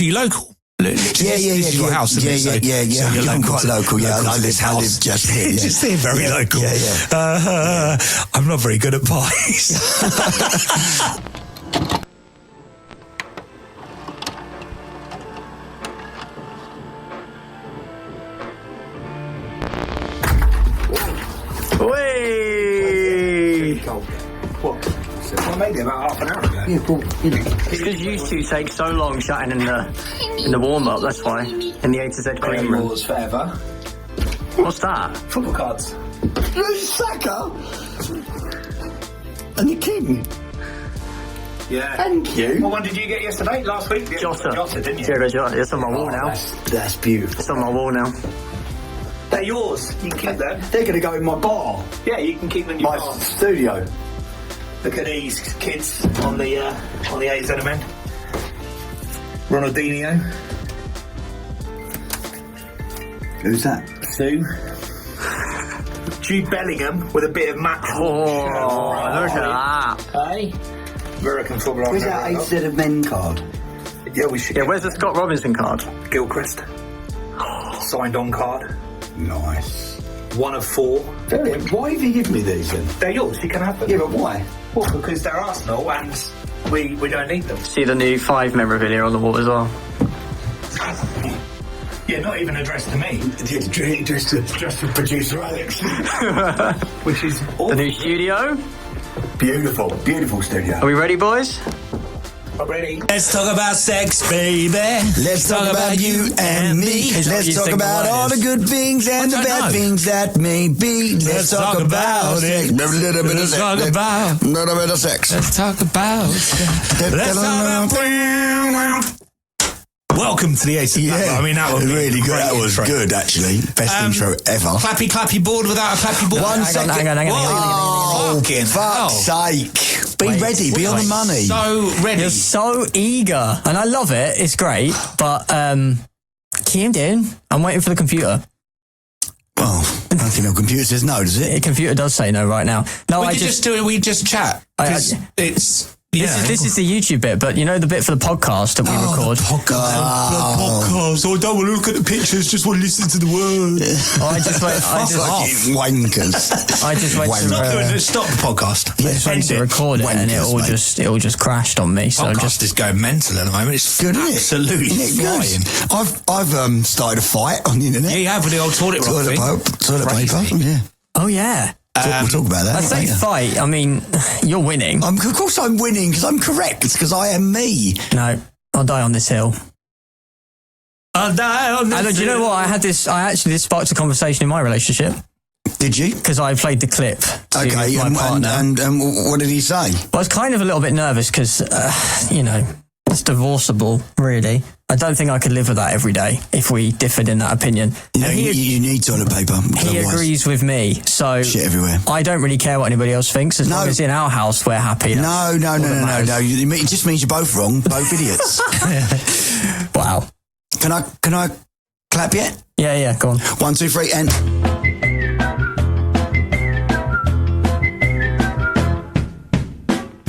So you're local? This is your house, isn't it? Yeah. So I'm quite local, yeah. I live just here. Yeah. Just here, very local. Yeah. I'm not very good at pies. Whey! What? I made it about half an hour ago. Yeah, well, It's because you two take so long chatting in the warm-up, that's why. In the A to Z green room. Rules forever. What's that? Football cards. Saka! And the king. Yeah. Thank you. What one did you get yesterday? Last week? Jota, didn't you? Jota. It's on my wall now. That's beautiful. It's on my wall now. They're yours. You can keep them. They're going to go in my bar. Yeah, you can keep them in your bar. Studio. Look at these kids on the AZMN. Ronaldinho. Who's that? Sue. Jude Bellingham with a bit of Matt. Oh, look at that. Hey? American footballer. Where's that AZMN card? Yeah, we should. Yeah, where's the Scott Robinson card? Gilchrist. Signed on card. Nice. 1 of 4. Why have you given me these then? They're yours, you can have them. Yeah, but why? Well, because they're Arsenal and we don't need them. See the new 5 memorabilia on the wall as well. Yeah, not even addressed to me. Just to producer Alex. Which is awful. The new studio. Beautiful studio. Are we ready, boys? I'm ready. Let's talk about sex, baby. Let's talk about you and me. Let's talk about all the good things and the bad things that may be. Let's talk about it. A little bit of sex. Talk about. A little bit of sex. Let's talk about. Let's talk about. Welcome to the Ace of Battle. I mean, that was really good. That was good, actually. Best intro ever. Clappy board without a clappy board. Hang on. Oh, fuck's sake. Be ready. Be on the money. So ready. You're so eager, and I love it. It's great, but key him in. I'm waiting for the computer. Well, I don't think the computer says no, does it? The computer does say no right now. No, We just chat. It's... Yeah, this is the YouTube bit, but you know the bit for the podcast that we record? The podcast. I don't want to look at the pictures, just want to listen to the words. Wankers. Stop the podcast. I just went to record it and it all just crashed on me. So Podcast is going mental at the moment. It's good, absolutely flying. I've started a fight on the internet. Yeah, you have with the old toilet paper. Yeah. Oh yeah. We'll talk about that. I say fight. I mean, you're winning. Of course I'm winning because I'm correct. It's because I am me. No, I'll die on this hill. I'll die on this hill. And do you know what? This sparked a conversation in my relationship. Did you? Because I played the clip. Okay, my partner. And what did he say? I was kind of a little bit nervous because, it's divorceable, really. I don't think I could live with that every day if we differed in that opinion. You need toilet paper. He agrees with me, so shit everywhere. I don't really care what anybody else thinks as long as in our house we're happy. No. It just means you're both wrong, both idiots. Wow. Can I clap yet? Yeah, go on. 1, 2, 3, and...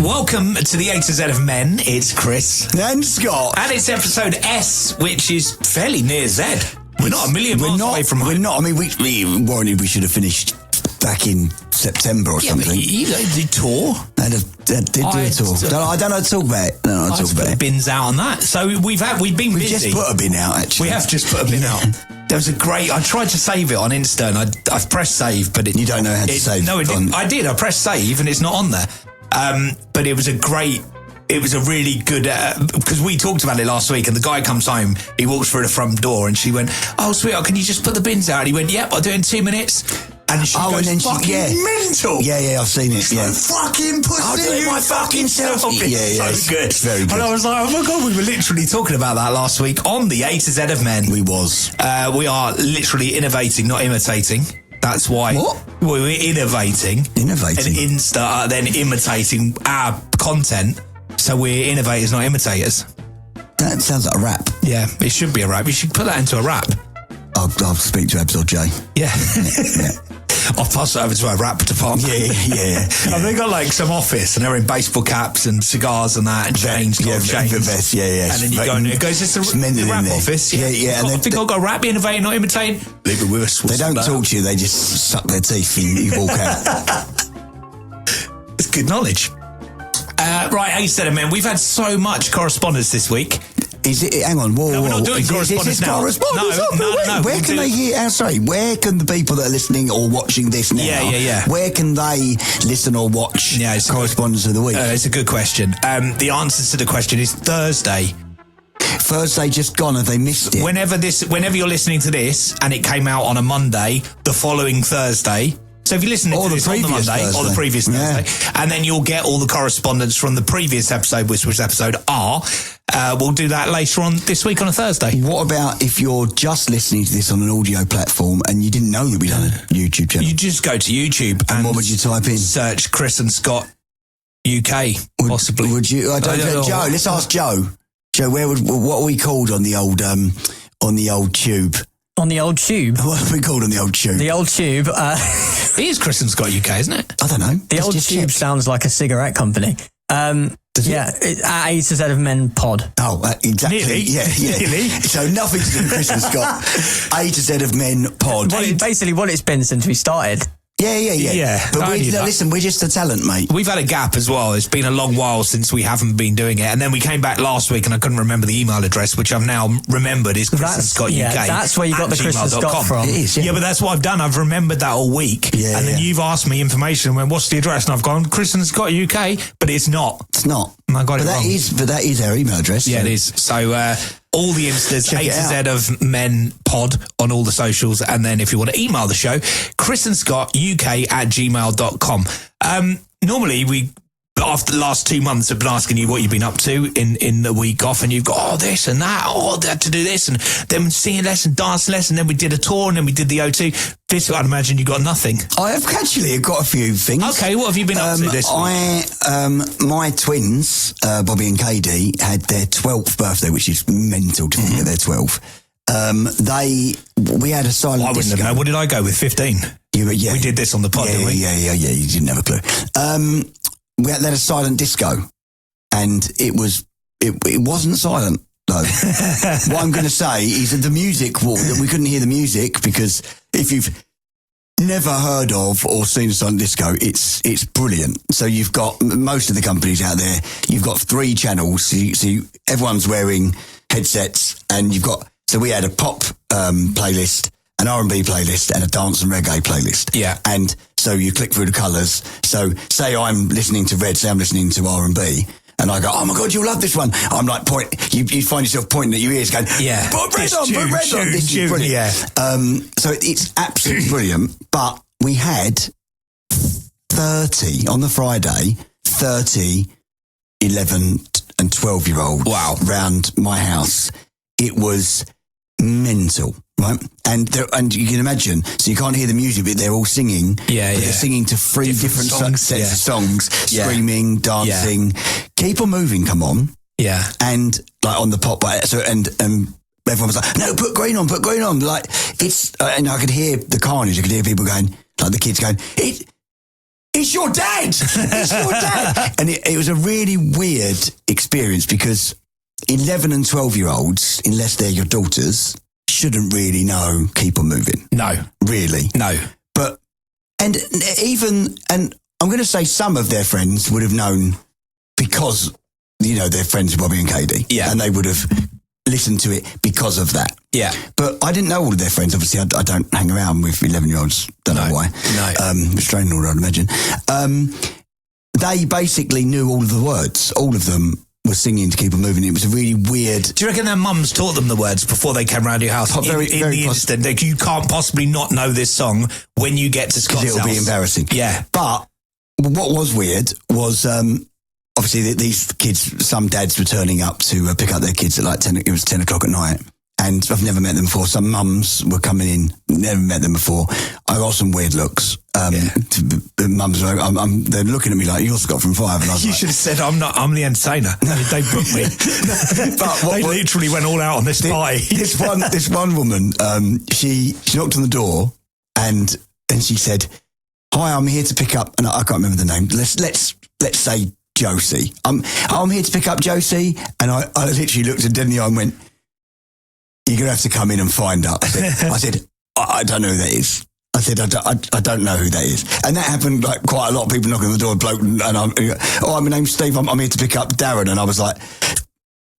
Welcome to the A to Z of Men. It's Chris. And Scott. And it's episode S, which is fairly near Z. We're not a million miles away from home. We're not. I mean, we warranted we should have finished back in September or something. You did tour. I did do a tour. I don't know how to talk about it. I talk about it. Bins out on that. So we've been busy. We've just put a bin out, actually. We have just put a bin out. There was a great... I tried to save it on Insta, and I've pressed save, but you don't know how to save. No, it didn't. I did. I pressed save, and it's not on there. But it was a really good, because we talked about it last week, and the guy comes home, he walks through the front door, and she went, "Oh, sweetheart, can you just put the bins out?" And he went, "Yep, I'll do it in 2 minutes." And she goes, mental. Yeah, I've seen it. Yeah. Fucking pussy, I'll do it my fucking self. Yeah, it's good. It's very good. And I was like, oh my God, we were literally talking about that last week on the A to Z of Men. We are literally innovating, not imitating. That's why we're innovating. And Insta are then imitating our content. So we're innovators, not imitators. That sounds like a rap. Yeah, it should be a rap. You should put that into a rap. I'll speak to Ebs or Jay. Yeah. I'll pass it over to our rap department. Yeah. Have they got like some office and they're in baseball caps and cigars and that and chains, chains. Vest, yeah. And then you go in there. It goes, it's the rap office. Yeah. I think I've got rap, innovate, not imitate. Leave it with us. They don't talk to you, they just suck their teeth and you walk out. It's good knowledge. Right, A7 men, we've had so much correspondence this week. Is it? Hang on. Whoa, no, we're not doing correspondence now. No. Where can they hear? Sorry, where can the people that are listening or watching this now? Yeah. Where can they listen or watch correspondence of the week? It's a good question. The answer to the question is Thursday. Thursday just gone. Have they missed it? Whenever you're listening to this, and it came out on a Monday, the following Thursday. So if you're listening to this on the Monday or the previous Thursday, and then you'll get all the correspondence from the previous episode, which was episode R. We'll do that later on this week on a Thursday. What about if you're just listening to this on an audio platform and you didn't know that we'd done a YouTube channel? You just go to YouTube and what would you type in? Search Chris and Scott UK, possibly. Would you? I don't know. Joe, let's ask Joe. Joe, what are we called on the old tube? On the old tube? What are we called on the old tube? The old tube. It is Chris and Scott UK, isn't it? I don't know. The old tube sounds like a cigarette company. At A to Z of Men Pod. Oh, exactly. Nearly. Yeah. Nearly. So nothing to do with Chris and Scott. A to Z of Men Pod. Basically what it's been since we started. Yeah. But listen, we're just a talent, mate. We've had a gap as well. It's been a long while since we haven't been doing it. And then we came back last week and I couldn't remember the email address, which I've now remembered is Chris and Scott UK. That's where you got the Chris and Scott from. It is, yeah, but that's what I've done. I've remembered that all week. Yeah, and then you've asked me information and went, what's the address? And I've gone, Chris and Scott UK, but it's not. It's not. And I got it wrong. But that is our email address. Yeah, it is. So, all the Instas, A to Z of Men Pod on all the socials. And then if you want to email the show, Chris and Scott UK at gmail.com. Normally after the last 2 months, have been asking you what you've been up to in the week off, and you've got, this and that, they had to do this, and then singing lesson, dance lesson, then we did a tour, and then we did the O2. This, I'd imagine you got nothing. I have actually got a few things. Okay, what have you been up to this week? My twins, Bobby and KD, had their 12th birthday, which is mental to think that they're 12. We had a silent disco. I wouldn't have known. What did I go with, 15? We did this on the pod, didn't we? Yeah, you didn't have a clue. We had a silent disco, and it wasn't silent though. What I'm going to say is that the music, we couldn't hear the music, because if you've never heard of or seen a silent disco, it's brilliant. So you've got most of the companies out there. You've got 3 channels, so everyone's wearing headsets, and so we had a pop playlist, an R&B playlist, and a dance and reggae playlist. Yeah. And so you click through the colours. So say I'm listening to Red, say I'm listening to R&B, and I go, oh my God, you'll love this one. I'm like, you find yourself pointing at your ears going, put red on, this is brilliant. Yeah. So it's absolutely brilliant. But we had 30 on the Friday, 30, 11 and 12-year-olds round my house. It was mental. Right, and you can imagine. So you can't hear the music, but they're all singing. Yeah, They're singing to 3 different sets of songs, screaming, dancing. Keep On Moving, come on. Yeah, and like on the pop. So and everyone was like, "No, put green on, put green on." Like it's, and I could hear the carnage. I could hear people going, like the kids going, "It's your dad, it's your dad," and it was a really weird experience, because 11 and 12-year-olds, unless they're your daughters, shouldn't really know Keep On Moving. No. Really. No. And I'm going to say some of their friends would have known, because, they're friends with Bobby and Katie. Yeah. And they would have listened to it because of that. Yeah. But I didn't know all of their friends. Obviously, I don't hang around with 11-year-olds. Don't know why. No. Restraining order, I'd imagine. They basically knew all of the words. All of them were singing to Keep On Moving. It was a really weird... Do you reckon their mums taught them the words before they came round your house? Very instant. Like, you can't possibly not know this song when you get to Scott's house. It'll be embarrassing. Yeah. But what was weird was, obviously, these kids, some dads were turning up to pick up their kids at like 10 o'clock at night. And I've never met them before. Some mums were coming in, never met them before. I got some weird looks. The mums were, they're looking at me like, you're Scott from Five. And I was you should have said, I'm the entertainer. They booked me. But they literally went all out on this party. This one woman, she knocked on the door, and and she said, "Hi, I'm here to pick up," and I can't remember the name. Let's say Josie. I'm here to pick up Josie, and I literally looked at dead in the eye and went, "You're gonna have to come in and find her." I said, I don't know who that is. I said, I don't know who that is. And that happened like quite a lot of people knocking on the door, bloke, and my name's Steve, I'm here to pick up Darren. And I was like,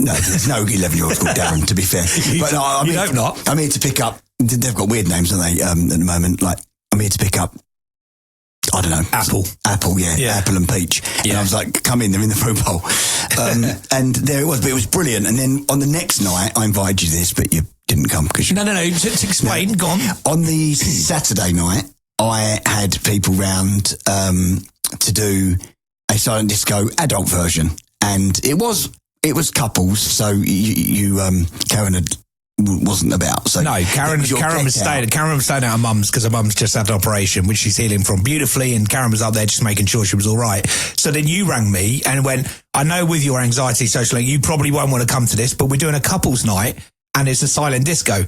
no, there's no 11-year-old called Darren, to be fair. But no, You hope not. I'm here to pick up, they've got weird names, don't they, at the moment? Like, I'm here to pick up, I don't know. Apple, yeah. Apple and Peach. Yeah. And I was like, come in, they're in the fruit bowl. And there it was, but it was brilliant. And then on the next night, I invited you to this, but you didn't come because you... No, to explain, go on. On the Saturday night, I had people round to do a silent disco adult version. And it was couples, so you Karen wasn't about. So no, Karen was staying at her mum's because her mum's just had an operation, which she's healing from beautifully, and Karen was up there just making sure she was all right. So then you rang me and went, I know with your anxiety socially, you probably won't want to come to this, but we're doing a couples night and it's a silent disco.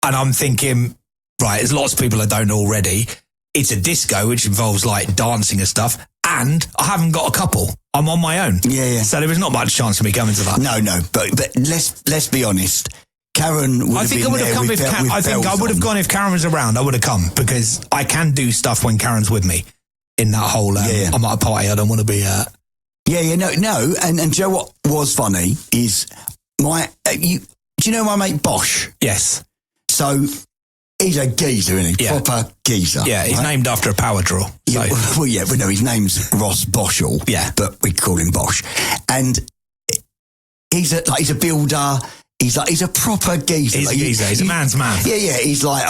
And I'm thinking, right, there's lots of people that don't know already. It's a disco, which involves like dancing and stuff, and I haven't got a couple. I'm on my own. Yeah. So there was not much chance of me coming to that. No, but let's be honest. Karen would have been there. I think I would have gone if Karen was around. I would have come because I can do stuff when Karen's with me. In that whole, I'm at a party. I don't want to be. No. And Joe, what was funny is do you know my mate Bosch? Yes. So he's a geezer, isn't he? Yeah. Proper geezer. Yeah, he's named after a power draw. So. Yeah, but no, his name's Ross Boschall. Yeah, but we call him Bosch, and he's a builder. He's a proper geezer. He's a geezer. He's a man's man. Yeah. He's like,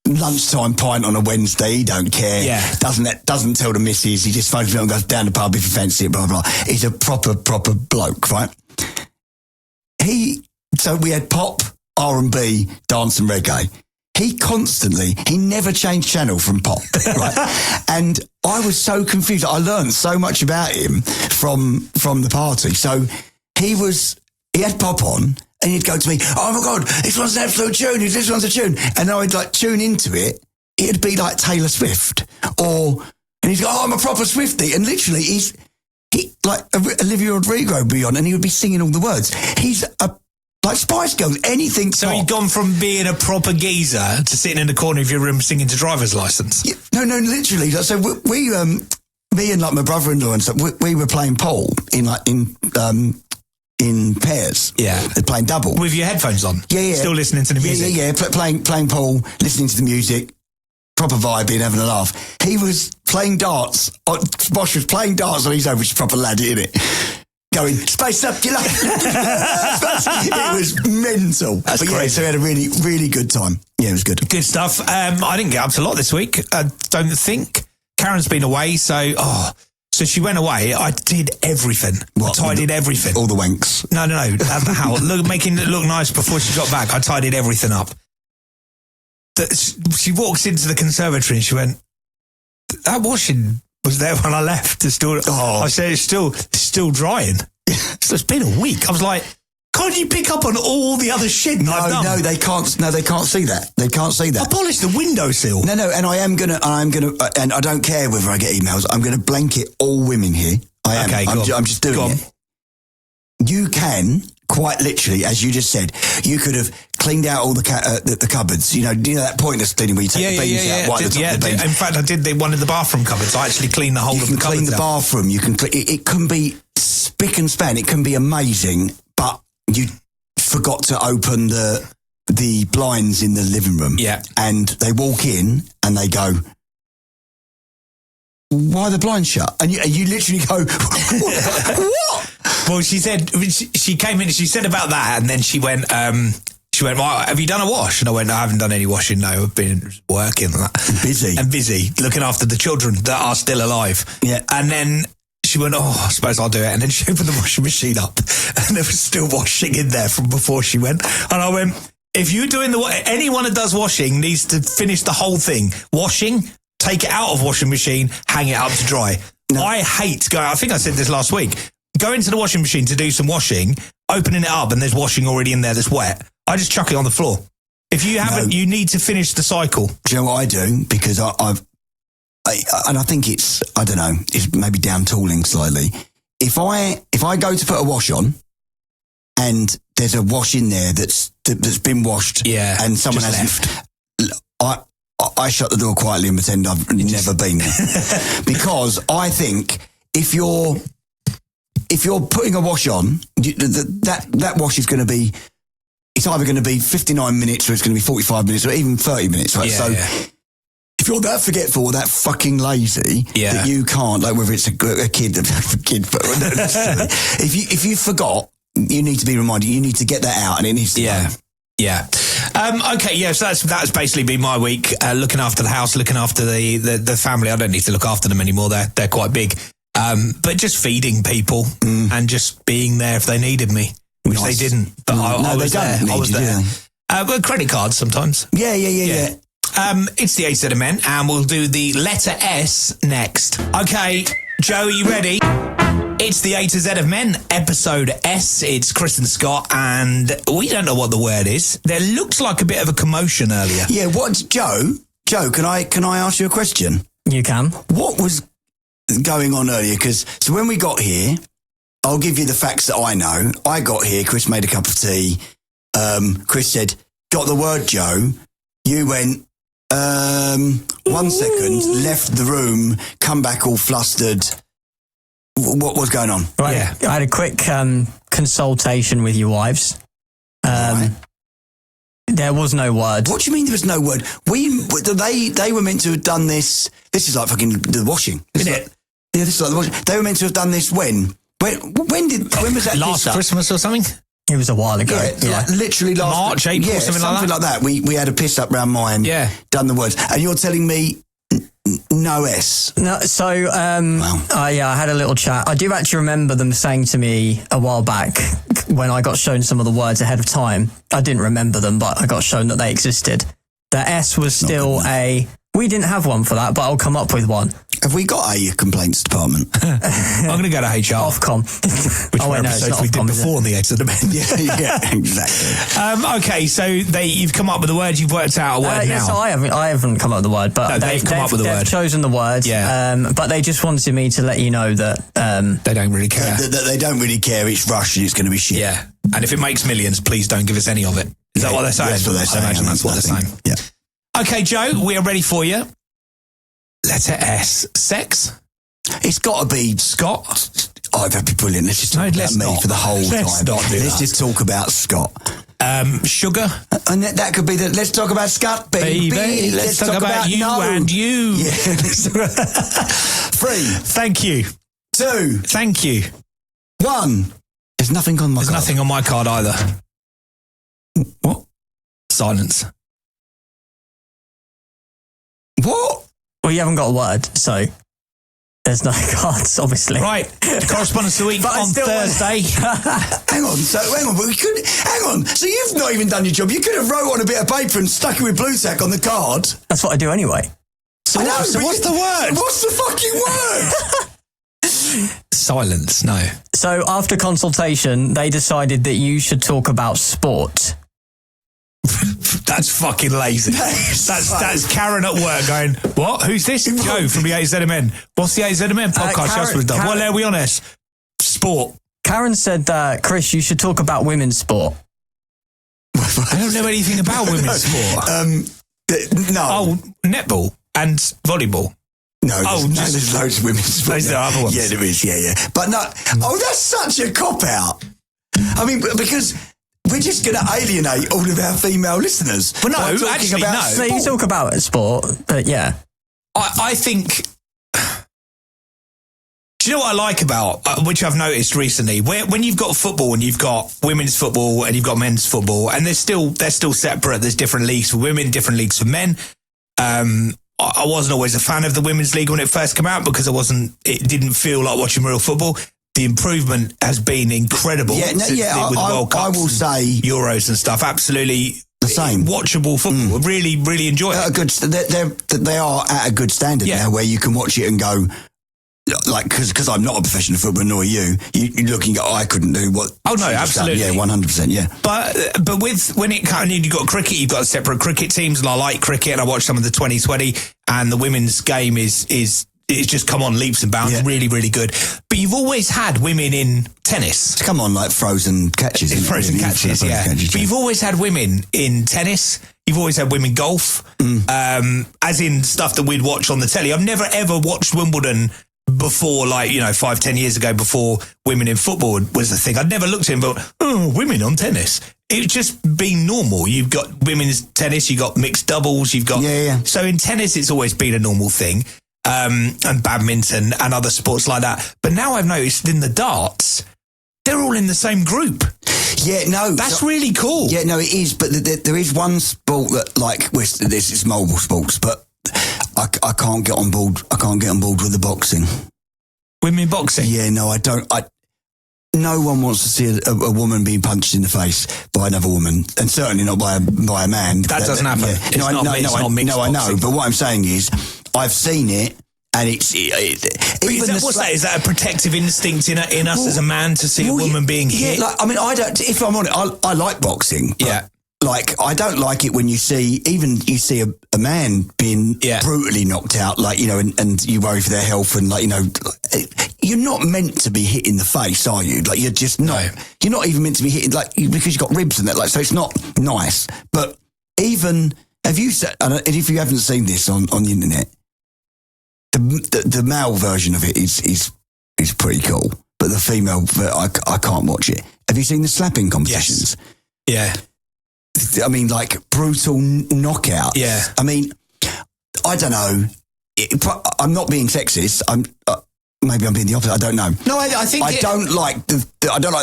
lunchtime pint on a Wednesday. He don't care. Yeah. Doesn't tell the missus. He just phones me and goes down the pub if you fancy it. Blah blah. He's a proper bloke, right? So we had pop, R&B, dance and reggae. He never changed channel from pop, right? And I was so confused. I learned so much about him from the party. So he had pop on and he'd go to me, oh my God, this one's an absolute tune, this one's a tune. And I would like tune into it. It'd be like Taylor Swift and he'd go, oh, I'm a proper Swiftie. And literally he like Olivia Rodrigo would be on and he would be singing all the words. He's like Spice Girls, anything. So he'd gone from being a proper geezer to sitting in the corner of your room singing to driver's license. Yeah, no, literally. So we me and like my brother-in-law and stuff, we were playing pool in pairs. Yeah. Playing double. With your headphones on? Yeah. Still listening to the music? Yeah. Playing pool, listening to the music, proper vibing, having a laugh. He was playing darts. Bosch was playing darts on his own, which is proper laddie, isn't it? Going, space up, you know. It was mental. That's crazy. Yeah, so we had a really, really good time. Yeah, it was good. Good stuff. I didn't get up to a lot this week. I don't think. Karen's been away, so she went away. I did everything. What? I tidied everything. All the wanks? No. How? Making it look nice before she got back. I tidied everything up. She walks into the conservatory and she went, that washing was there when I left. It's still, I said, it's still drying. So it's been a week. I was like, can't you pick up on all the other shit I've done? No, they can't. No, they can't see that. They can't see that. I polished the windowsill. No, and I'm gonna, and I don't care whether I get emails. I'm gonna blanket all women here. I am. Okay, I'm just doing it. You can quite literally, as you just said, you could have cleaned out all the cupboards. You know that pointless cleaning where you take the beans out right at the top of the beans. In fact, I did one of the bathroom cupboards. I actually cleaned the whole of the cupboard. You can clean the bathroom. You can. It can be spick and span. It can be amazing, but you forgot to open the blinds in the living room. Yeah. And they walk in and they go, why are the blinds shut? And you literally go, what? Well, she said, she came in and she said about that, and then she went, well, have you done a wash? And I went, no, I haven't done any washing, no, I've been working and that. Busy, looking after the children that are still alive. Yeah. And then she went, I suppose I'll do it. And then she opened the washing machine up and there was still washing in there from before she went. And I went, if you're doing anyone that does washing needs to finish the whole thing. Washing, take it out of washing machine, hang it up to dry. No. I hate going, I think I said this last week, go into the washing machine to do some washing, opening it up and there's washing already in there that's wet. I just chuck it on the floor. If you haven't, you need to finish the cycle. Do you know what I do? Because I think it's, I don't know, it's maybe down tooling slightly. If I go to put a wash on and there's a wash in there that's been washed and someone has left, I shut the door quietly and pretend I've never been there. Because I think if you're putting a wash on, that wash is going to be, it's either going to be 59 minutes or it's going to be 45 minutes or even 30 minutes, right? If you're that forgetful or that fucking lazy that you can't, like whether it's a kid, if you forgot, you need to be reminded, you need to get that out and it needs to go. So that's basically been my week, looking after the house, looking after the family. I don't need to look after them anymore, they're quite big. But just feeding people and just being there if they needed me, which they didn't. But I was there. I was there. But credit cards sometimes. Yeah. It's the A set of men, and we'll do the letter S next. Okay, Joe, are you ready? It's the A to Z of Men, episode S. It's Chris and Scott, and we don't know what the word is. There looked like a bit of a commotion earlier. Yeah, what's Joe? Joe, can I ask you a question? You can. What was going on earlier? So when we got here, I'll give you the facts that I know. I got here, Chris made a cup of tea. Chris said, got the word, Joe. You went, 1 second, left the room, come back all flustered. What was going on? Right. Yeah. I had a quick consultation with your wives. There was no word. What do you mean there was no word? They were meant to have done this. This is like fucking the washing, isn't it? Yeah, this is like the washing. They were meant to have done this when? When was that? Last Christmas or something? It was a while ago. Yeah. Like literally last March, April, something like that. We had a piss up round mine. Yeah. Done the words. And you're telling me no S. No, so I had a little chat. I do actually remember them saying to me a while back when I got shown some of the words ahead of time. I didn't remember them, but I got shown that they existed. The S was still we didn't have one for that, but I'll come up with one. Have we got a complaints department? I'm going to go to HR. Ofcom. Which episodes we did before the X of the Men. yeah, exactly. Okay, so you've come up with a word, you've worked out a word now. So I haven't come up with the word, but they've come up with a word. They've chosen the word, but they just wanted me to let you know that... they don't really care. That they don't really care, it's Rush and it's going to be shit. Yeah, and if it makes millions, please don't give us any of it. Is that what they're saying? That's what they're saying. I imagine that's what they're saying. Yeah. Okay, Joe, we are ready for you. Letter S. Sex? It's got to be Scott. Oh, that'd be brilliant. Let's just talk about me for the whole time. Let's just talk about Scott. Sugar. And that could be let's talk about Scott, baby. Let's talk about you and you. Yeah. 3. Thank you. 2. Thank you. 1. There's nothing on my card. There's nothing on my card either. What? Silence. What? Well, you haven't got a word, so there's no cards, obviously. Right. Correspondence of the week on Thursday. Hang on. But we could. Hang on. So you've not even done your job. You could have wrote on a bit of paper and stuck it with blue tack on the card. That's what I do anyway. So what's the word? What's the fucking word? Silence. No. So after consultation, they decided that you should talk about sport. That's fucking lazy. That's Karen at work going, what? Who's this? Joe from the AZMN. What's the AZMN podcast just was done? What are we on this? Sport. Karen said, Chris, you should talk about women's sport. I don't know anything about women's sport. No. Oh, netball and volleyball. No, there's loads of women's sport. There are other ones. Yeah, there is, yeah. But no, that's such a cop-out. I mean, because... we're just going to alienate all of our female listeners. But no, actually, no. So you talk about sport, but yeah. I think... Do you know what I like about, which I've noticed recently, when you've got football and you've got women's football and you've got men's football, and they're still separate, there's different leagues for women, different leagues for men. I wasn't always a fan of the women's league when it first came out because it didn't feel like watching real football. The improvement has been incredible. With World Cups, I will say Euros and stuff. Absolutely the same. Watchable football. Really, really enjoy it. They are at a good standard now, where you can watch it and go, like, because I'm not a professional footballer, nor you looking at, I couldn't do what. Oh no, absolutely, yeah, 100%, yeah. But when it kind of, you've got cricket, you've got separate cricket teams, and I like cricket, and I watch some of the 2020, and the women's game is it's just come on leaps and bounds, really, really good. But you've always had women in tennis. It's come on like frozen catches. Frozen catches, yeah. But you've always had women in tennis. You've always had women golf, as in stuff that we'd watch on the telly. I've never, ever watched Wimbledon before, 5-10 years ago, before women in football was the thing. I'd never looked at him, but, women on tennis. It's just been normal. You've got women's tennis, you've got mixed doubles, you've got... Yeah. So in tennis, it's always been a normal thing. And badminton and other sports like that. But now I've noticed in the darts, they're all in the same group. Yeah, no. That's really cool. Yeah, no, it is. But there is one sport that, this is mobile sports, but I can't get on board. I can't get on board with the boxing. Women boxing? Yeah, no, I don't. No one wants to see a woman being punched in the face by another woman, and certainly not by a man. That doesn't happen. Yeah. It's not mixed boxing. I know. But what I'm saying is, I've seen it, and it's is that a protective instinct in us as a man to see a woman being hit? Yeah, I don't. If I'm honest, I like boxing. Yeah. I don't like it when you see a man being brutally knocked out, and you worry for their health, and you're not meant to be hit in the face, are you? You're just not. No. You're not even meant to be hit because you've got ribs and that. So it's not nice. But even if you haven't seen this on the internet, the male version of it is pretty cool, but the female, I can't watch it. Have you seen the slapping competitions? Yes. Yeah. I mean, brutal knockout. Yeah. I mean, I don't know. I'm not being sexist. Maybe I'm being the opposite. I don't know. No, I think I don't like the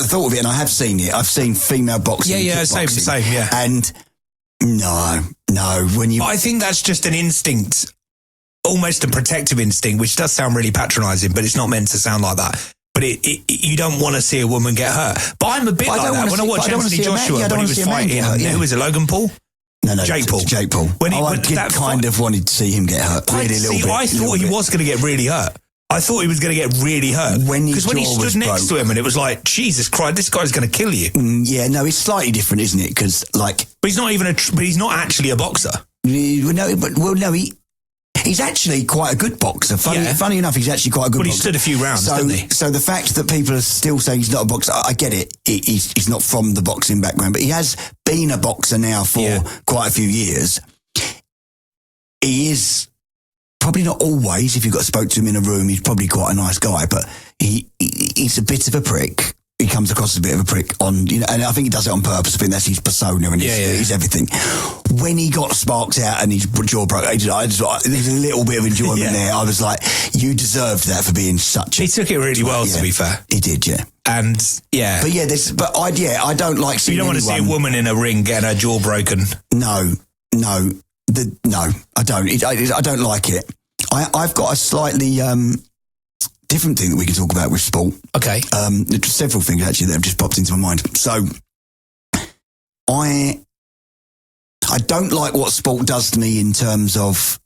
thought of it, and I have seen it. I've seen female boxing. Yeah, same. Yeah. And no. But I think that's just an instinct, almost a protective instinct, which does sound really patronising, but it's not meant to sound like that. But you don't want to see a woman get hurt. But I'm a bit like that when I watch Anthony Joshua when he was fighting. Who was it, Logan Paul? No, Jake Paul. Jake Paul. Kind of wanted to see him get hurt. Really, a little bit. I thought he was going to get really hurt. I thought he was going to get really hurt. Because when he stood next to him and it was like, Jesus Christ, this guy's going to kill you. Yeah, no, it's slightly different, isn't it? Because But he's not even he's not actually a boxer. He's actually quite a good boxer. Funny enough, he's actually quite a good boxer. But he stood a few rounds, didn't he? So the fact that people are still saying he's not a boxer, I get it. He's not from the boxing background, but he has been a boxer now for quite a few years. He is probably not always, if you spoke to him in a room, he's probably quite a nice guy, but he's a bit of a prick. He comes across as a bit of a prick and I think he does it on purpose. I think that's his persona and his everything. When he got sparked out and his jaw broke, there was a little bit of enjoyment there. I was like, you deserved that for being such. He took it really well, to be fair. He did, yeah. And I don't like seeing. You don't want to see a woman in a ring getting her jaw broken. No, I don't. I don't like it. I've got a slightly different thing that we can talk about with sport. Okay. There's several things actually that have just popped into my mind. So I don't like what sport does to me in terms of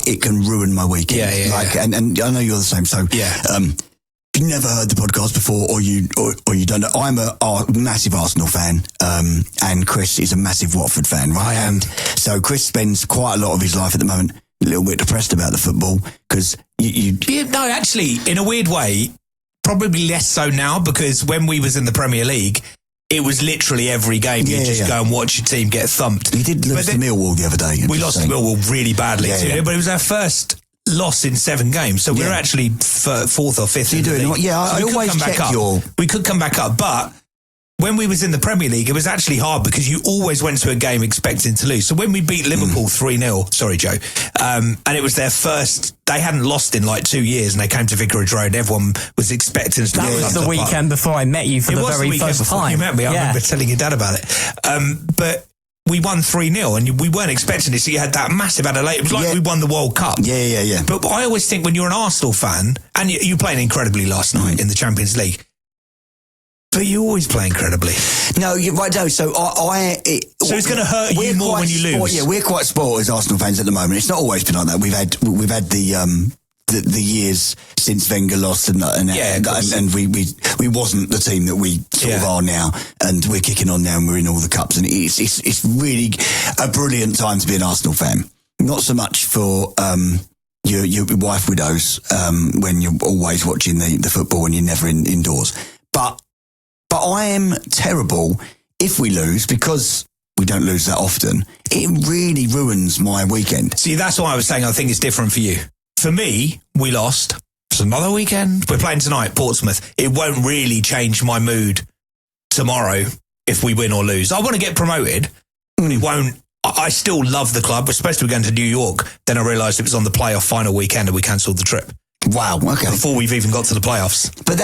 it can ruin my weekend. Yeah. And I know you're the same. So if you've never heard the podcast before or you don't know, I'm a massive Arsenal fan, and Chris is a massive Watford fan, right? I am. And so Chris spends quite a lot of his life at the moment a little bit depressed about the football because No, actually, in a weird way, probably less so now, because when we was in the Premier League, it was literally every game you just go and watch your team get thumped. We did lose to Millwall the other day. We lost to Millwall really badly too, but it was our first loss in 7 games, so we're actually 4th or 5th. You're doing well. Yeah, I always check We could come back up, but when we was in the Premier League, it was actually hard because you always went to a game expecting to lose. So when we beat Liverpool 3-0, sorry, Joe, and it was their first, they hadn't lost in 2 years, and they came to Vicarage Road. Everyone was expecting us to That was the weekend before I met you for the very first time. You met me. I remember telling your dad about it. But we won 3-0, and we weren't expecting it, so you had that massive Adelaide. It was like we won the World Cup. Yeah. But I always think when you're an Arsenal fan, and you played incredibly last night in the Champions League, but you always play incredibly. No, you're right, though. So so it's going to hurt you more when you lose. We're quite spoiled as Arsenal fans at the moment. It's not always been like that. We've had the the years since Wenger lost, and we wasn't the team that we sort of are now, and we're kicking on now, and we're in all the cups, and it's really a brilliant time to be an Arsenal fan. Not so much for your wife widows when you're always watching the football and you're never indoors, but I am terrible if we lose, because we don't lose that often. It really ruins my weekend. See, that's why I was saying I think it's different for you. For me, we lost. It's another weekend. We're playing tonight, Portsmouth. It won't really change my mood tomorrow if we win or lose. I want to get promoted, but it won't. I still love the club. We're supposed to be going to New York. Then I realised it was on the playoff final weekend and we cancelled the trip. Wow, okay. Before we've even got to the playoffs. But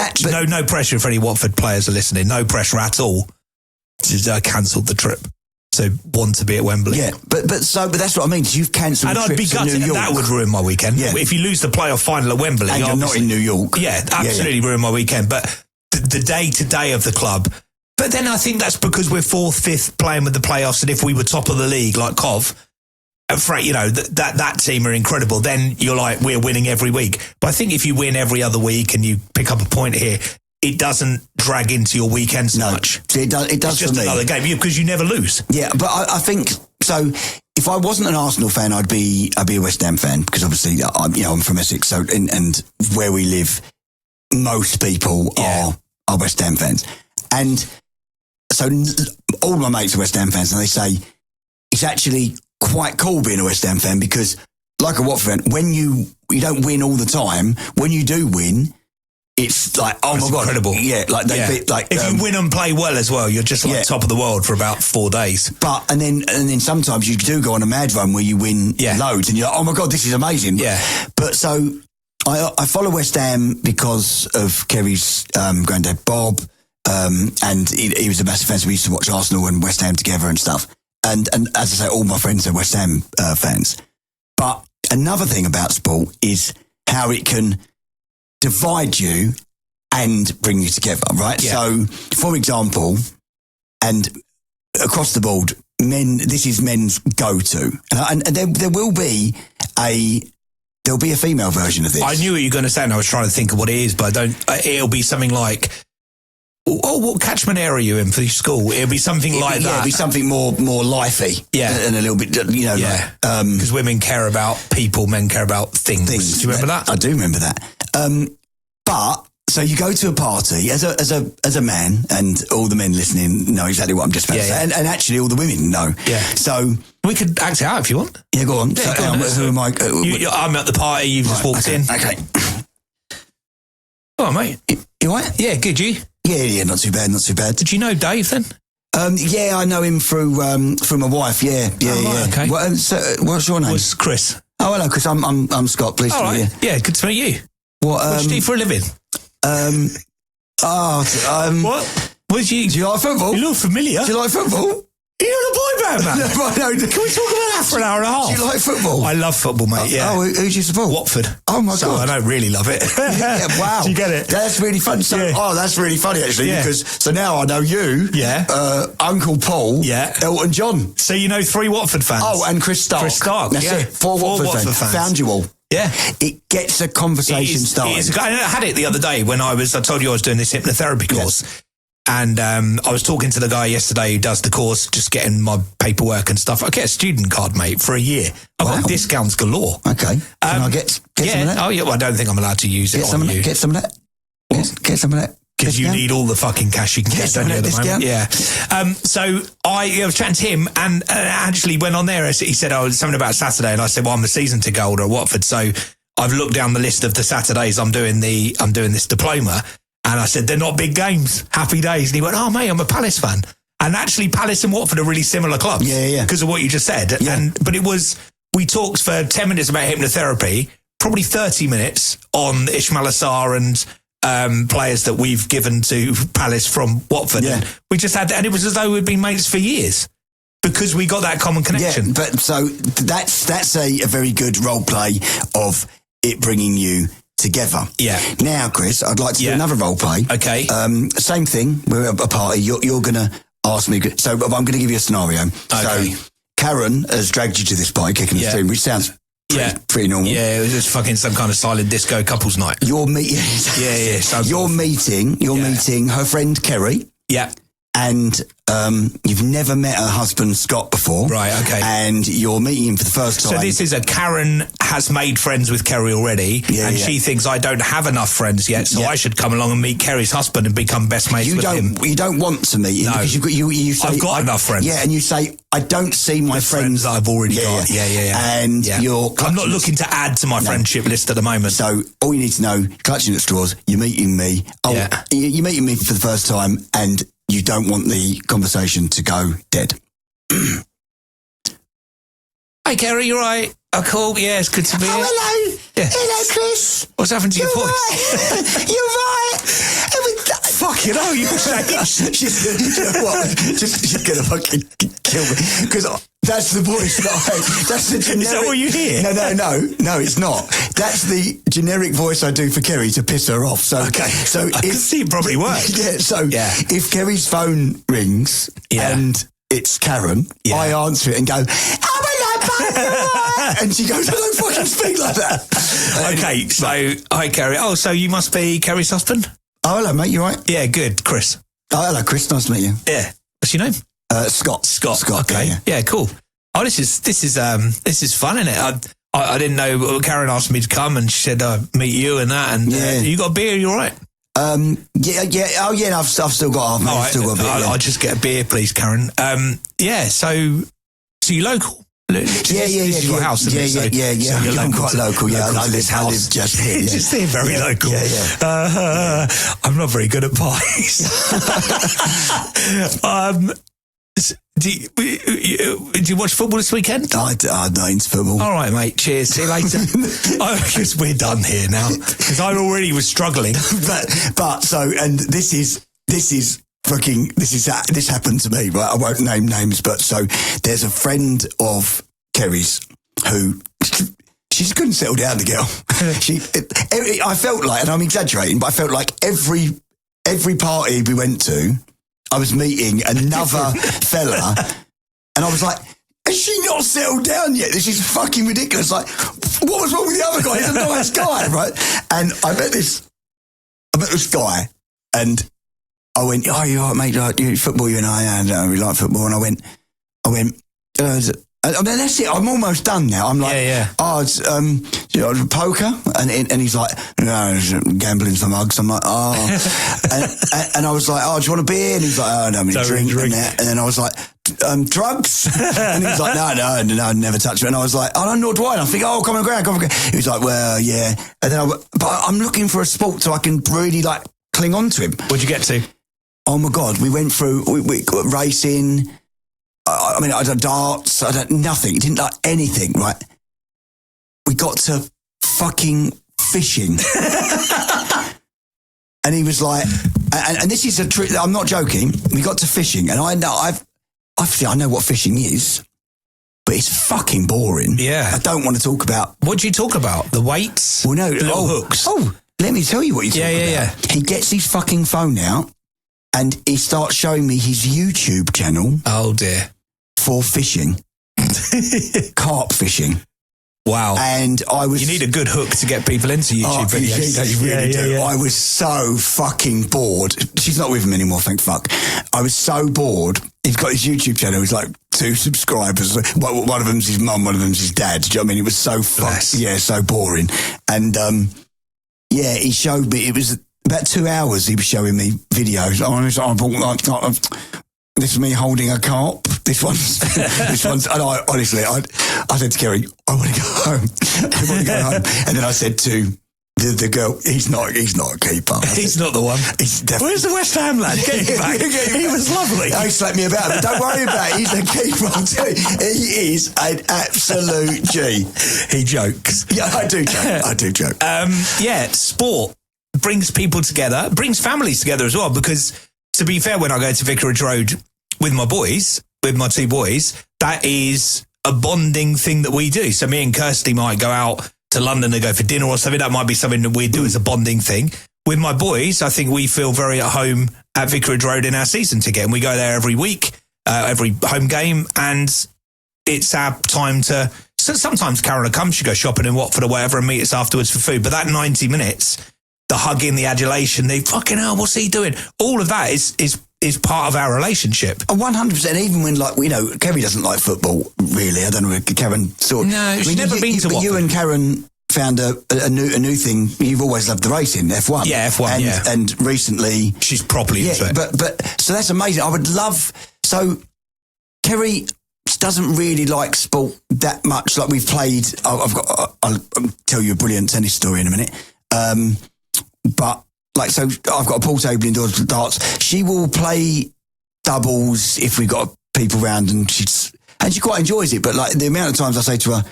no pressure if any Watford players are listening. No pressure at all. Just cancelled the trip. So want to be at Wembley. Yeah, but that's what I mean. You've cancelled the trip to New York. That would ruin my weekend. Yeah. If you lose the playoff final at Wembley, and you're not in New York. Yeah, absolutely ruin my weekend. But the day-to-day of the club. But then I think that's because we're 4th, 5th playing with the playoffs, and if we were top of the league like Cov, that team are incredible. Then you're like, we're winning every week. But I think if you win every other week and you pick up a point here, it doesn't drag into your weekends much. It does. It's just for me. Another game because you never lose. Yeah, but I think so. If I wasn't an Arsenal fan, I'd be a West Ham fan, because obviously I'm from Essex. So and where we live, most people are West Ham fans, and so all my mates are West Ham fans, and they say it's actually quite cool being a West Ham fan, because like a Watford fan, when you don't win all the time, when you do win, it's like, oh my God. Incredible. Yeah, like if you win and play well as well, you're just like top of the world for about 4 days. But and then sometimes you do go on a mad run where you win loads, and you're like, oh my God, this is amazing. Yeah. But so I follow West Ham because of Kerry's granddad Bob, and he was a massive fan. So we used to watch Arsenal and West Ham together and stuff. And as I say, all my friends are West Ham fans. But another thing about sport is how it can divide you and bring you together, right? Yeah. So, for example, and across the board, this is men's go-to. And there will be there'll be a female version of this. I knew what you were going to say, and I was trying to think of what it is, but it'll be something like, what catchment area are you in for your school? It'll be something like that. Yeah, it'll be something more lively. Yeah. And a little bit, because women care about people, men care about things. Do you remember that? I do remember that. But so you go to a party as a man, and all the men listening know exactly what I'm just about to say. And actually all the women know. Yeah. So we could act it out if you want. Yeah, go on. Yeah, so, who am I? I'm at the party, you've just walked in. Okay. Oh, mate. You all right? Yeah, good, you? Yeah, not too bad. Did you know Dave then? Yeah, I know him through my wife. Yeah. Okay. What's your name? Was Chris. Oh, hello, Chris. I'm Scott. Pleased to meet you. Yeah, good to meet you. What do you do for a living? What? Do you like football? You look familiar. Do you like football? You're a boy band, man. No, can we talk about that for an hour and a half? Do you like football? I love football, mate. Yeah. Oh, who do you support? Watford. Oh my God! I don't really love it. Yeah, wow. Do you get it? That's really fun. So, that's really funny actually, because so now I know you. Yeah. Uncle Paul. Yeah. Elton John. So you know 3 Watford fans. Oh, and Chris Stark. That's it. 4 Watford fans. Found you all. Yeah. It gets a conversation started. I had it the other day when I told you I was doing this hypnotherapy course. Yes. And I was talking to the guy yesterday who does the course, just getting my paperwork and stuff. I get a student card, mate, for a year. I've got discounts galore. Okay. Can I get some of that? Oh, yeah. Well, I don't think I'm allowed to use it on you. Get some of that. Get some of that. Because you need all the fucking cash you can get, don't you, at the moment? Yeah. So I was chatting to him and actually went on there. He said, something about Saturday. And I said, well, I'm a season ticket holder at Watford. So I've looked down the list of the Saturdays I'm doing this diploma. And I said, they're not big games, happy days. And he went, oh, mate, I'm a Palace fan. And actually, Palace and Watford are really similar clubs. Yeah. Because of what you just said. Yeah. But we talked for 10 minutes about hypnotherapy, probably 30 minutes on Ismail Assar and players that we've given to Palace from Watford. Yeah. And we just had, and it was as though we'd been mates for years because we got that common connection. Yeah, but so that's a very good role play of it bringing you together. Yeah. Now, Chris, I'd like to do another role play. Okay. Same thing. We're at a party. You're going to ask me. So I'm going to give you a scenario. Okay. So Karen has dragged you to this party, kicking and screaming, which sounds pretty normal. Yeah, it was just fucking some kind of silent disco couples night. You're meeting her friend Kerry. Yeah. And you've never met her husband Scott before. Right, okay. And you're meeting him for the first time. So this is Karen has made friends with Kerry already, she thinks I don't have enough friends yet, so I should come along and meet Kerry's husband and become best mates with him. You don't want to meet him because you say, I've got enough friends. Yeah, and you say, I don't see my friends that I've already got. And I'm not looking to add to my friendship list at the moment. So all you need to know, clutching at straws, you're meeting me. You're meeting me for the first time and you don't want the conversation to go dead. Hey, Kerry, you right? Oh, cool. Yeah, it's good to be here. Hello. Yeah. Hello, Chris. What's happened to your voice? Right. You're right. Fucking hell, you changed. She's going to fucking kill me. Because that's the voice that's the generic... Is that what you hear? No, it's not. That's the generic voice I do for Kerry to piss her off. So, okay. So I can see it probably works. If Kerry's phone rings and it's Karen, I answer it and go, and she goes, I don't fucking speak like that. Okay, so, hi, Kerry. Oh, so you must be Kerry's husband? Oh, hello, mate, you right? Yeah, good. Chris. Oh, hello, Chris. Nice to meet you. Yeah. What's your name? Scott. Scott. Okay. Yeah, cool. Oh, this is fun, isn't it? I didn't know. Karen asked me to come, and she said, "Meet you and that." And you got a beer? You all right? Yeah. Oh, yeah. I've still got. I've still got a beer. I'll just get a beer, please, Karen. Yeah. So you local? This is your house, isn't it? Yeah. So I'm quite local. Yeah, I live just here. Just here, very local. Yeah. I'm not very good at pies. Do you watch football this weekend? I'm not into football. All right, mate. Cheers. See you later. I guess we're done here now because I already was struggling. but this happened to me, right? I won't name names, but so there's a friend of Kerry's who she just couldn't settle down, the girl. I felt like, and I'm exaggerating, but I felt like every party we went to, I was meeting another fella, and I was like, has she not settled down yet? This is fucking ridiculous. Like, what was wrong with the other guy? He's a nice guy, right? And I met this guy, and I went, oh, you all right, mate? Like, you football, you and I we like football. And I went, that's it. I'm almost done now. I'm like, oh, it's poker, and he's like, no, gambling for mugs. I'm like, oh, and I was like, oh, do you want a beer? And he's like, oh, no, I'm going to drink. And then I was like, drugs? And he was like, no, never touch it. And I was like, oh, nor do I. And I think, oh, come on, ground. He was like, well, yeah. And then but I'm looking for a sport so I can really like cling on to him. What'd you get to? Oh my God, we went through, we got racing. I did darts. I did nothing. Didn't like anything, right? We got to fucking fishing. And he was like, and this is a trick, I'm not joking. We got to fishing, and I know what fishing is, but it's fucking boring. Yeah. I don't want to talk about. What do you talk about? The weights? Well, no. The little hooks? Oh, let me tell you what he's talking about. Yeah. He gets his fucking phone out, and he starts showing me his YouTube channel. Oh, dear. For fishing. Carp fishing. Wow. And you need a good hook to get people into YouTube videos. You really do. Yeah. I was so fucking bored. She's not with him anymore, thank fuck. I was so bored. He's got his YouTube channel. He's like 2 subscribers. One of them's his mum, one of them's his dad. Do you know what I mean? It was so so boring. And he showed me, it was about 2 hours he was showing me videos. This is me holding a carp. This one's, and I honestly said to Kerry, I want to go home. And then I said to the girl, he's not a keeper. He's not the one. He's definitely. Where's the West Ham lad? Get him back. He was lovely. He slapped me about, but don't worry about it. He's the keeper. I'm telling you, he is an absolute G. He jokes. Yeah, I do joke. Sport brings people together, brings families together as well, because to be fair, when I go to Vicarage Road with my 2 boys, that is a bonding thing that we do. So me and Kirsty might go out to London to go for dinner or something. That might be something that we do as a bonding thing. With my boys, I think we feel very at home at Vicarage Road in our season ticket, and we go there every week, every home game, and it's our time to So sometimes Karen will come, she'll go shopping in Watford or whatever and meet us afterwards for food. But that 90 minutes, the hugging, the adulation, the fucking hell, what's he doing? All of that is part of our relationship. 100%. Even when, like, you know, Kerry doesn't like football, really. I don't know, Karen sort of... No, she's never been to Watford. You and Karen found a new thing. You've always loved the racing, F1. Yeah, F1, and recently... She's properly into it. But so that's amazing. I would love... So, Kerry doesn't really like sport that much. Like, we've played... I'll tell you a brilliant tennis story in a minute. But, like, so I've got a pool table indoors for darts. She will play doubles if we've got people round, and she quite enjoys it. But, like, the amount of times I say to her,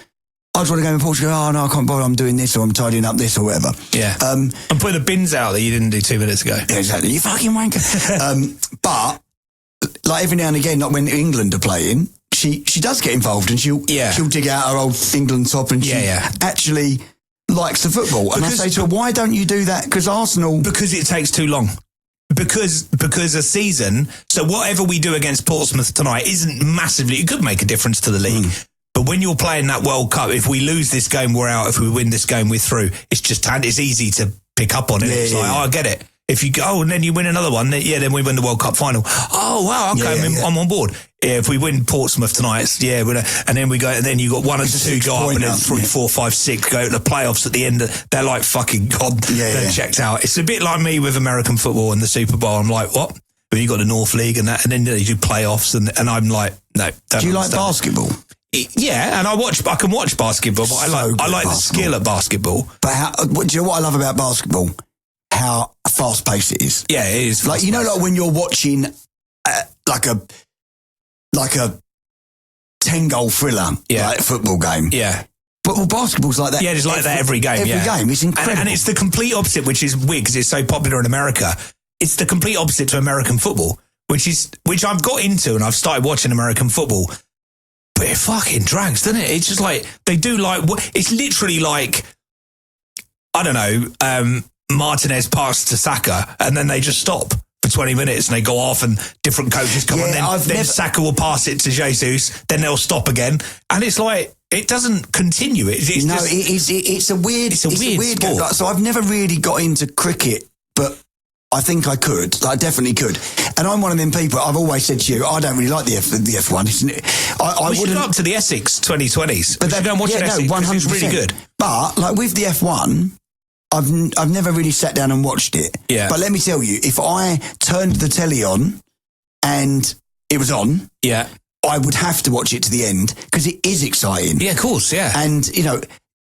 I just want to go in Portugal. Oh, no, I can't bother. I'm doing this, or I'm tidying up this, or whatever. Yeah. I'm putting the bins out that you didn't do 2 minutes ago. Yeah, exactly. You fucking wanker. But, like, every now and again, like when England are playing, she does get involved, and she'll dig out her old England top, and she actually likes the football. And I say to her, why don't you do that? Because Arsenal... Because it takes too long. Because a season, so whatever we do against Portsmouth tonight isn't massively... It could make a difference to the league. But when you're playing that World Cup, if we lose this game, we're out. If we win this game, we're through. It's easy to pick up on it. It's like, I get it. If you go, and then you win another one, then we win the World Cup final. Oh, wow, okay, I'm on board. Yeah, if we win Portsmouth tonight, and then we go, and then you got 1 and 2 go up, and then 3, 4, 5, 6 go to the playoffs at the end. They're like, fucking God, they're checked out. It's a bit like me with American football and the Super Bowl. I'm like, what? But you got the North League and that, and then you do playoffs, and I'm like, no. Do you like basketball? Yeah, and I can watch basketball, but I like the skill at basketball. But do you know what I love about basketball? How fast paced it is. Yeah, it is. Like, you know, like when you're watching like a 10-goal thriller, like football game. Yeah. But basketball's like that. Yeah, it's like that every game. Every game. It's incredible. And it's the complete opposite, which is weird because it's so popular in America. It's the complete opposite to American football, which I've got into, and I've started watching American football. But it fucking drags, doesn't it? It's just like, they do like, it's literally like, I don't know, Martinez passed to Saka, and then they just stop for 20 minutes and they go off, and different coaches come on. Then Saka will pass it to Jesus, then they'll stop again. And it's like, it doesn't continue. It's a weird sport. Like, so I've never really got into cricket, but I think I could. I definitely could. And I'm one of them people, I've always said to you, I don't really like the F1, isn't it? We should go up to the Essex 2020s. But they don't watch Essex, 100%. It's really good. But, like, with the F1, I've never really sat down and watched it. Yeah. But let me tell you, if I turned the telly on and it was on, I would have to watch it to the end because it is exciting. Yeah, of course, yeah. And, you know,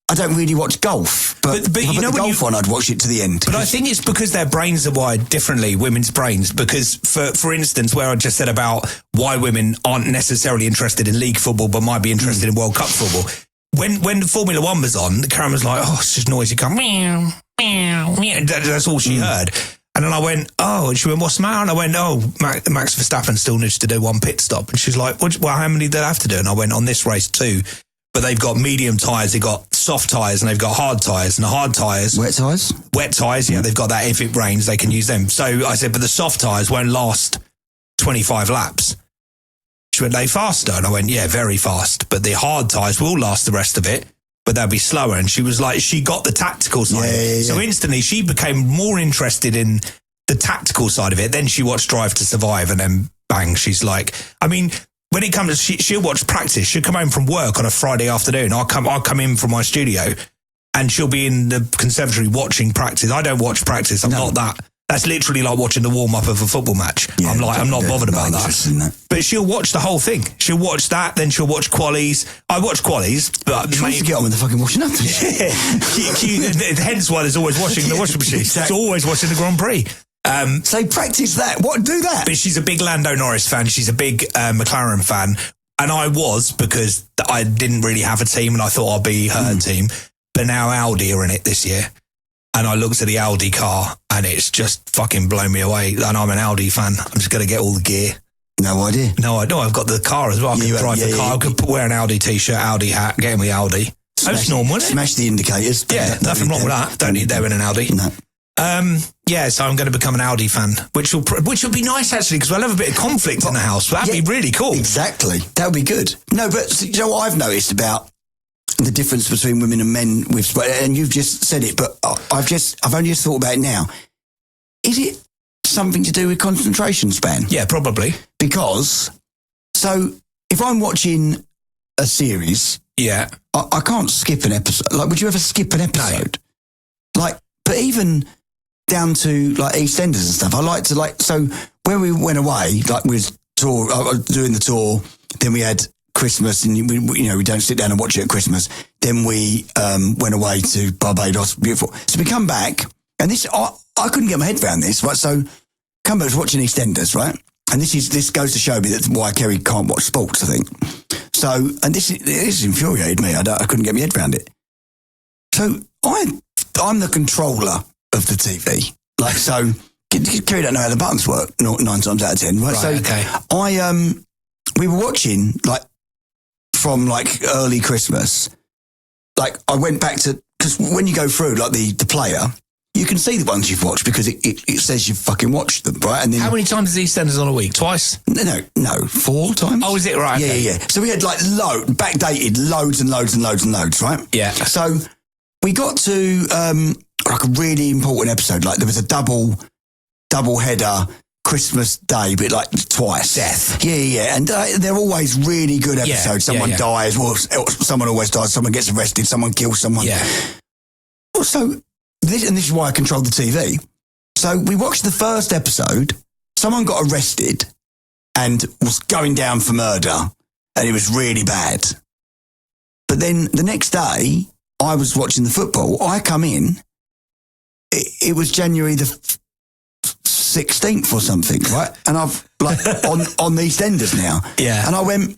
I don't really watch golf, but you know, the golf one, I'd watch it to the end. But I think it's because their brains are wired differently, women's brains. Because, for instance, where I just said about why women aren't necessarily interested in league football but might be interested in World Cup football. When Formula One was on, Karen was like, oh, it's just noisy. Come, meow, meow, meow. That's all she heard. And then I went, oh, and she went, what's the matter? And I went, oh, Max Verstappen still needs to do one pit stop. And she's like, well, how many do they have to do? And I went, on this race, 2. But they've got medium tyres, they've got soft tyres, and they've got hard tyres. And the hard tyres... Wet tyres? Wet tyres, yeah. They've got that. If it rains, they can use them. So I said, but the soft tyres won't last 25 laps. She went, they faster? And I went, yeah, very fast. But the hard tyres will last the rest of it, but they'll be slower. And she was like, she got the tactical side of it. So instantly she became more interested in the tactical side of it. Then she watched Drive to Survive, and then bang, she's like... I mean... When it comes, she'll watch practice. She'll come home from work on a Friday afternoon. I'll come in from my studio, and she'll be in the conservatory watching practice. I don't watch practice. I'm not that. That's literally like watching the warm up of a football match. Yeah, I'm not bothered about that. But she'll watch the whole thing. She'll watch that, then she'll watch qualies. I watch qualies, but she wants to get on with the fucking washing up. Hence why there's always washing the washing machine. Exactly. It's always watching the Grand Prix. So practice that. Do that. But she's a big Lando Norris fan. She's a big McLaren fan. And I was, because I didn't really have a team and I thought I'd be her team. But now Audi are in it this year. And I looked at the Audi car and it's just fucking blown me away. And I'm an Audi fan. I'm just going to get all the gear. No idea. No, I know. I've got the car as well. I can drive the car. I could wear an Audi t-shirt, Audi hat, get in with Audi. That's normal, isn't it? Smash the indicators. Yeah, nothing wrong with that. Don't need them in an Audi. No. So I'm going to become an Audi fan, which will be nice actually, because we'll have a bit of conflict in the house. That'd be really cool. Exactly, that would be good. No, but you know what I've noticed about the difference between women and men with sport, and you've just said it, but I've only just thought about it now. Is it something to do with concentration span? Yeah, probably. Because, so if I'm watching a series, yeah, I can't skip an episode. Like, would you ever skip an episode? No. Like, but even down to like EastEnders and stuff, I like to like. So when we went away, like we was doing the tour, then we had Christmas, and we don't sit down and watch it at Christmas. Then we went away to Barbados, beautiful. So we come back, and this I couldn't get my head around this, right? So come back, I was watching EastEnders, right? And this goes to show me that's why Kerry can't watch sports, I think. So, and this infuriated me. I couldn't get my head around it. So I'm the controller of the TV. Like, so Kerry don't know how the buttons work 9 times out of 10. Right? So okay. We were watching like from like early Christmas. Like I went back to, because when you go through like the player, you can see the ones you've watched because it says you've fucking watched them, right? And then how many times is EastEnders on a week? Twice? No, 4 times. Oh, is it right? Yeah, okay. yeah. So we had like backdated loads and loads and loads and loads, right? Yeah. So we got to like a really important episode. Like there was a double header Christmas Day, but like twice. Death. Yeah. And they're always really good episodes. Yeah, someone dies, well, someone always dies, someone gets arrested, someone kills someone. Yeah. So this is why I control the TV. So we watched the first episode. Someone got arrested and was going down for murder, and it was really bad. But then the next day, I was watching the football. I come in. It was January the 16th or something, right? And I've like on the EastEnders now. Yeah. And I went,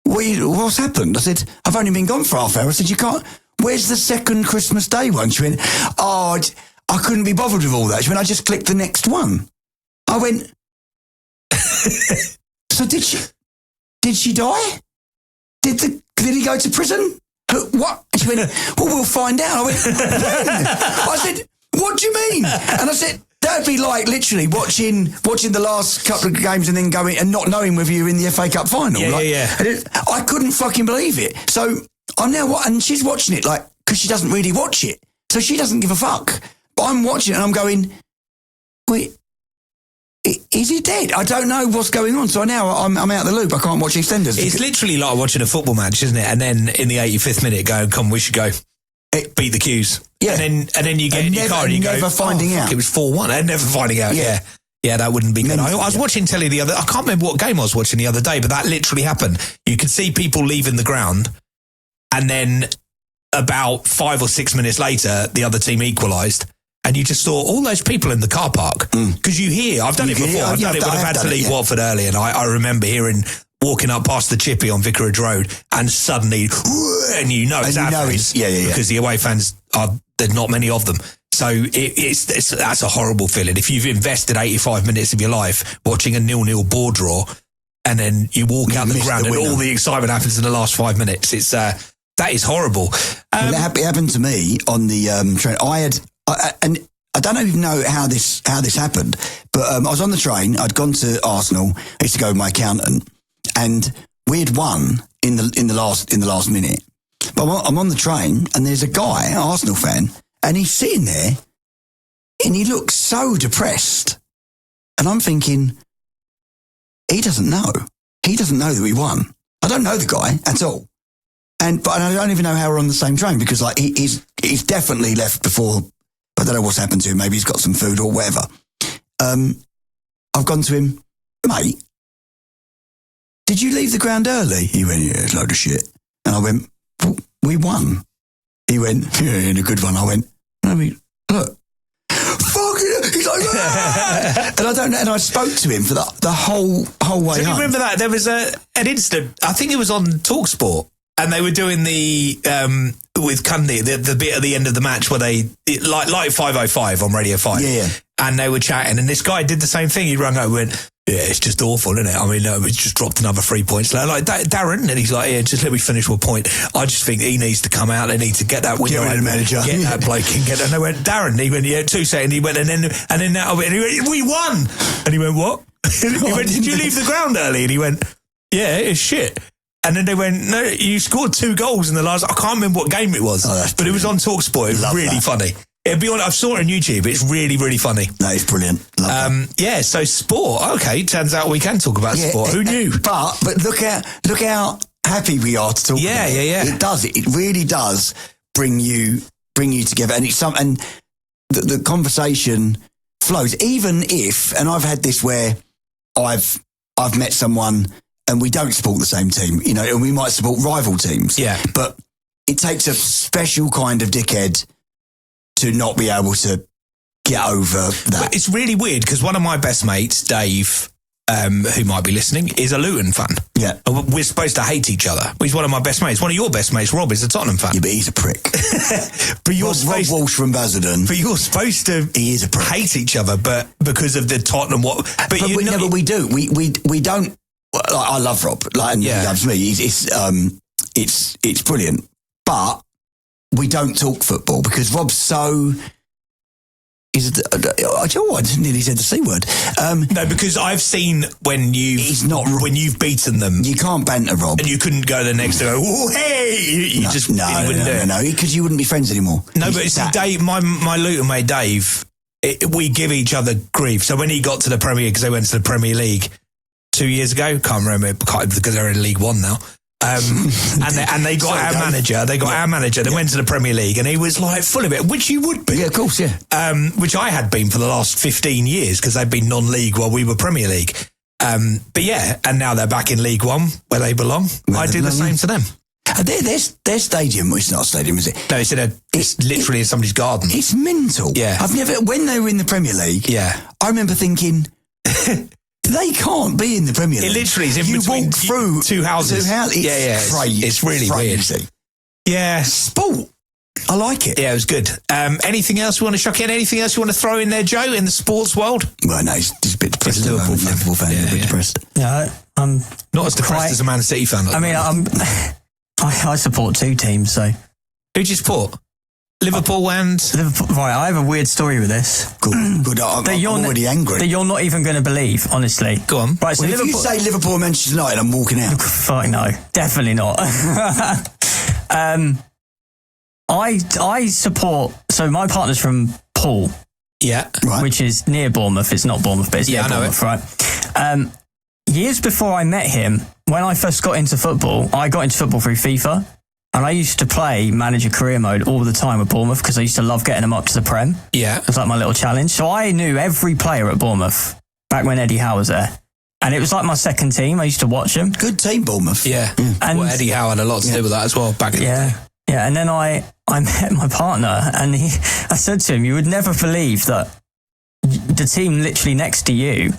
what's happened? I said, I've only been gone for half an hour. I said, you can't. Where's the second Christmas Day one? She went, I couldn't be bothered with all that. She went, I just clicked the next one. I went, so did she die? Did he go to prison? What? And she went, well, we'll find out. I went, when? I said, what do you mean? And I said, that'd be like literally watching the last couple of games and then going and not knowing whether you're in the FA Cup final. Yeah. I couldn't fucking believe it. So I'm now, and she's watching it like, because she doesn't really watch it. So she doesn't give a fuck. But I'm watching it and I'm going, wait, is he dead? I don't know what's going on. So now I'm out of the loop. I can't watch EastEnders. It's literally like watching a football match, isn't it? And then in the 85th minute, go, come, we should go. Beat the queues. Yeah. And then you get in your car and you go, never finding out. It was 4-1. And never finding out. Yeah. Yeah, that wouldn't be good. I was watching telly I can't remember what game I was watching the other day, but that literally happened. You could see people leaving the ground, and then about 5 or 6 minutes later, the other team equalised. And you just saw all those people in the car park. Because you hear, I've done it before. I've done it when I've had to leave Watford early. And I remember walking up past the Chippy on Vicarage Road, and suddenly, and you know it's Athens. Because the away fans there's not many of them. So that's a horrible feeling. If you've invested 85 minutes of your life watching a 0-0 ball draw, and then you walk out the ground and all the excitement happens in the last 5 minutes, that is horrible. Well, it happened to me on the train. And I don't even know how this happened, but I was on the train. I'd gone to Arsenal. I used to go with my accountant, and we had won in the last minute. But I'm on the train, and there's a guy, an Arsenal fan, and he's sitting there, and he looks so depressed. And I'm thinking, he doesn't know. He doesn't know that we won. I don't know the guy at all. But I don't even know how we're on the same train, because like he's definitely left before. I don't know what's happened to him. Maybe he's got some food or whatever. I've gone to him, mate, did you leave the ground early? He went, yeah, it's a load of shit. And I went, well, we won. He went, yeah, in a good one. I went, I mean, look. Fucking, he's like, ah! And I don't know. And I spoke to him for the whole way Do you home. remember that? There was an incident, I think it was on TalkSport, and they were doing with Cundy, the bit at the end of the match where they, like 505 on Radio 5. Yeah. And they were chatting, and this guy did the same thing. He rang over and went, yeah, it's just awful, isn't it? I mean, we just dropped another 3 points. Like Darren, and he's like, yeah, just let me finish one point. I just think he needs to come out. They need to get that window the manager. Get that bloke and get that. And they went, Darren, he went, yeah, 2 seconds. He went, and then that, and he went, we won. And he went, what? He went, did you leave the ground early? And he went, yeah, it's shit. And then they went, no, you scored 2 goals in the last... I can't remember what game it was, but it was on TalkSport. It was really funny. It'd be on... I saw it on YouTube. It's really, really funny. That is brilliant. Yeah, so sport. Okay, turns out we can talk about sport. Who knew? But look how happy we are to talk about it. Yeah. It does. It really does bring you together. And it's and the conversation flows. Even if, and I've had this where I've met someone and we don't support the same team, you know, and we might support rival teams. Yeah. But it takes a special kind of dickhead to not be able to get over that. But it's really weird because one of my best mates, Dave, who might be listening, is a Luton fan. Yeah. We're supposed to hate each other. He's one of my best mates. One of your best mates, Rob, is a Tottenham fan. Yeah, but he's a prick. But you're Rob Walsh from Basildon. But you're supposed to he is a prick. hate each other, but because of the Tottenham... But we do. We don't... I love Rob, and he loves me. It's brilliant, but we don't talk football because Rob's so. I nearly said the C word. No, because I've seen when you've beaten them, you can't banter Rob, and you couldn't go the next day. Oh, hey! You just wouldn't do it. No, because you wouldn't be friends anymore. No, but see, Dave, my Luton mate Dave, we give each other grief. So when he got to the Premier, because they went to the Premier League 2 years ago, can't remember because they're in League One now. And they got our manager. They got our manager. They went to the Premier League, and he was like full of it, which you would be. Yeah, of course, yeah. Which I had been for the last 15 years because they'd been non-league while we were Premier League. But yeah, and now they're back in League One where they belong. I do the same to them. Their stadium, well, it's not a stadium, is it? No, it's literally in somebody's garden. It's mental. Yeah. When they were in the Premier League, I remember thinking, they can't be in the Premier League. It literally is in between walk through two houses. It's really crazy. Weird. Yeah. Sport. I like it. Yeah, it was good. Anything else you want to shock in? Anything else you want to throw in there, Joe, in the sports world? Well, no, he's a bit depressed. Liverpool fan. A bit depressed. Yeah, I'm not as depressed as a Man City fan. I support 2 teams, so. Who do you support? Liverpool and... Liverpool. Right, I have a weird story with this. Good. I'm already angry. That you're not even going to believe, honestly. Go on. Right, so if you say Liverpool and Manchester United, I'm walking out. Fuck no. Definitely not. I support... So my partner's from Poole. Yeah. Right. Which is near Bournemouth. It's not Bournemouth, but it's near Bournemouth, right? Years before I met him, when I first got into football, I got into football through FIFA. And I used to play manager career mode all the time with Bournemouth because I used to love getting them up to the Prem. Yeah. It was like my little challenge. So I knew every player at Bournemouth back when Eddie Howe was there. And it was like my second team. I used to watch them. Good team, Bournemouth. Yeah. And Eddie Howe had a lot to do with that as well back in the day. Yeah. And then I met my partner and I said to him, you would never believe that the team literally next to you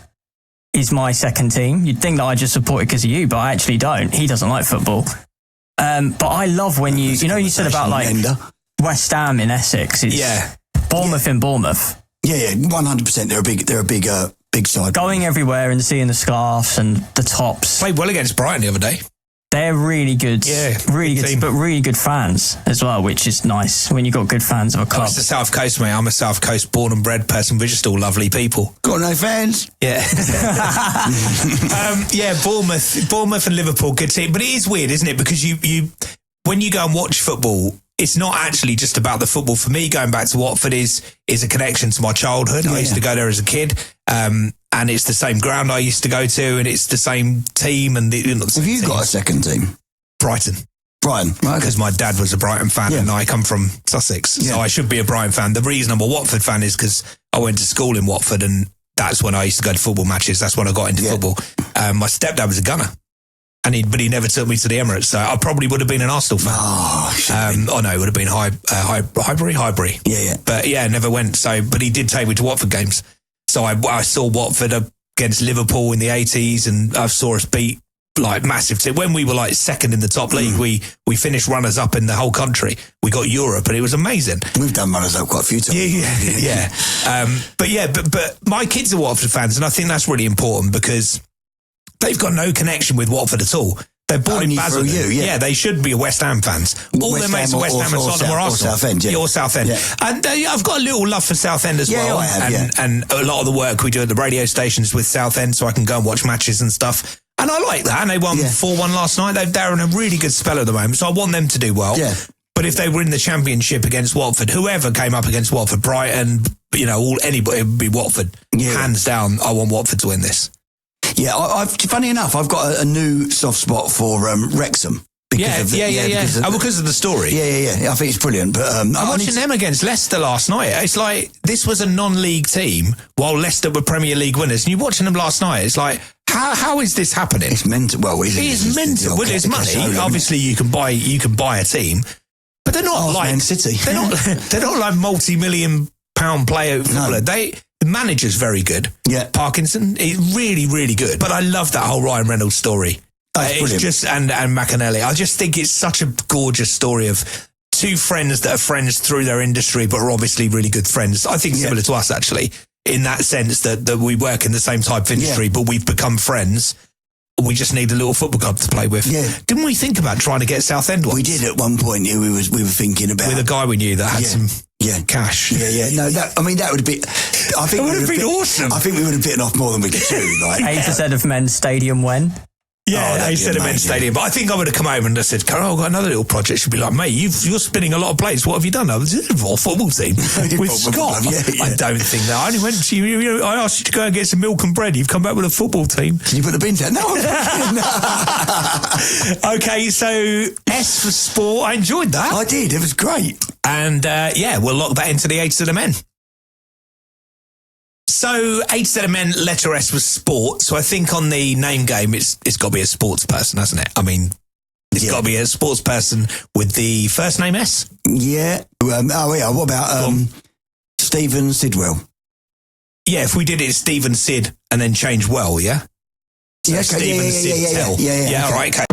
is my second team. You'd think that I just support it because of you, but I actually don't. He doesn't like football. But I love when you said about like West Ham in Essex. It's Bournemouth in Bournemouth. Yeah, 100%. They're a big side. Going everywhere and seeing the scarves and the tops. Played well against Brighton the other day. They're really good. Yeah, really good team. But really good fans as well, which is nice when you got good fans of a club. It's the South Coast, mate. I'm a South Coast born and bred person. We're just all lovely people. Got no fans. Yeah. Bournemouth and Liverpool, good team. But it is weird, isn't it? Because you when you go and watch football, it's not actually just about the football. For me, going back to Watford is a connection to my childhood. I used to go there as a kid. And it's the same ground I used to go to, and it's the same team. And have you got a second team? Brighton, right? Because my dad was a Brighton fan, and I come from Sussex, so I should be a Brighton fan. The reason I'm a Watford fan is because I went to school in Watford, and that's when I used to go to football matches. That's when I got into football. My stepdad was a gunner, but he never took me to the Emirates, so I probably would have been an Arsenal fan. It would have been Highbury. Yeah. But never went. So, but he did take me to Watford games. So I saw Watford against Liverpool in the 80s, and I saw us beat like massive team. When we were like second in the top league, we finished runners up in the whole country. We got Europe, and it was amazing. We've done runners up quite a few times. But my kids are Watford fans, and I think that's really important because they've got no connection with Watford at all. They're born in Basildon. They should be West Ham fans. All their mates are West Ham and Tottenham or Arsenal. Or Southend. And I've got a little love for Southend as well. I have, and a lot of the work we do at the radio stations with Southend, so I can go and watch matches and stuff. And I like that. And they won 4-1 last night. They're in a really good spell at the moment. So I want them to do well. Yeah. But if they were in the Championship against Watford, whoever came up against Watford, Brighton, anybody, it would be Watford. Yeah. Hands down, I want Watford to win this. Yeah, funny enough, I've got a new soft spot for Wrexham. Because of the story. Yeah. I think it's brilliant. But I'm watching them against Leicester last night. It's like, this was a non-league team while Leicester were Premier League winners. And you're watching them last night. It's like, how is this happening? It's mental. Well, it's mental. Well, it's money. Obviously, you can buy a team, but they're not like Man City. They're not like multi-million-pound player footballer. The manager's very good. Yeah, Parkinson is really, really good. But I love that whole Ryan Reynolds story. It's just and McAnally. I just think it's such a gorgeous story of two friends that are friends through their industry, but are obviously really good friends. I think similar to us, actually, in that sense that we work in the same type of industry, but we've become friends. We just need a little football club to play with. Yeah. Didn't we think about trying to get Southend once? We did at one point. We were thinking about with a guy we knew that had some cash. Yeah. No, that would be. I think it would have been awesome. I think we would have bitten off more than we could chew. Like 8% of men's stadium when. Yeah, instead of men's stadium. But I think I would have come home and I said, Carol, I've got another little project. She'd be like, mate, you're spinning a lot of plates. What have you done? I was in a football team with Scott. I don't think that. I only went to you. I asked you to go and get some milk and bread. You've come back with a football team. Can you put the bins down? No. Okay, so S for sport. I enjoyed that. I did. It was great. And we'll lock that into the 8 to the men. So 8 to the men, letter S was sport. So I think on the name game, it's got to be a sports person, hasn't it? I mean, it's got to be a sports person with the first name S. Yeah. What about Stephen Sidwell? Yeah, if we did it Stephen Sid and then change well, yeah? So okay. Stephen Sid Tell. Yeah, all right, okay.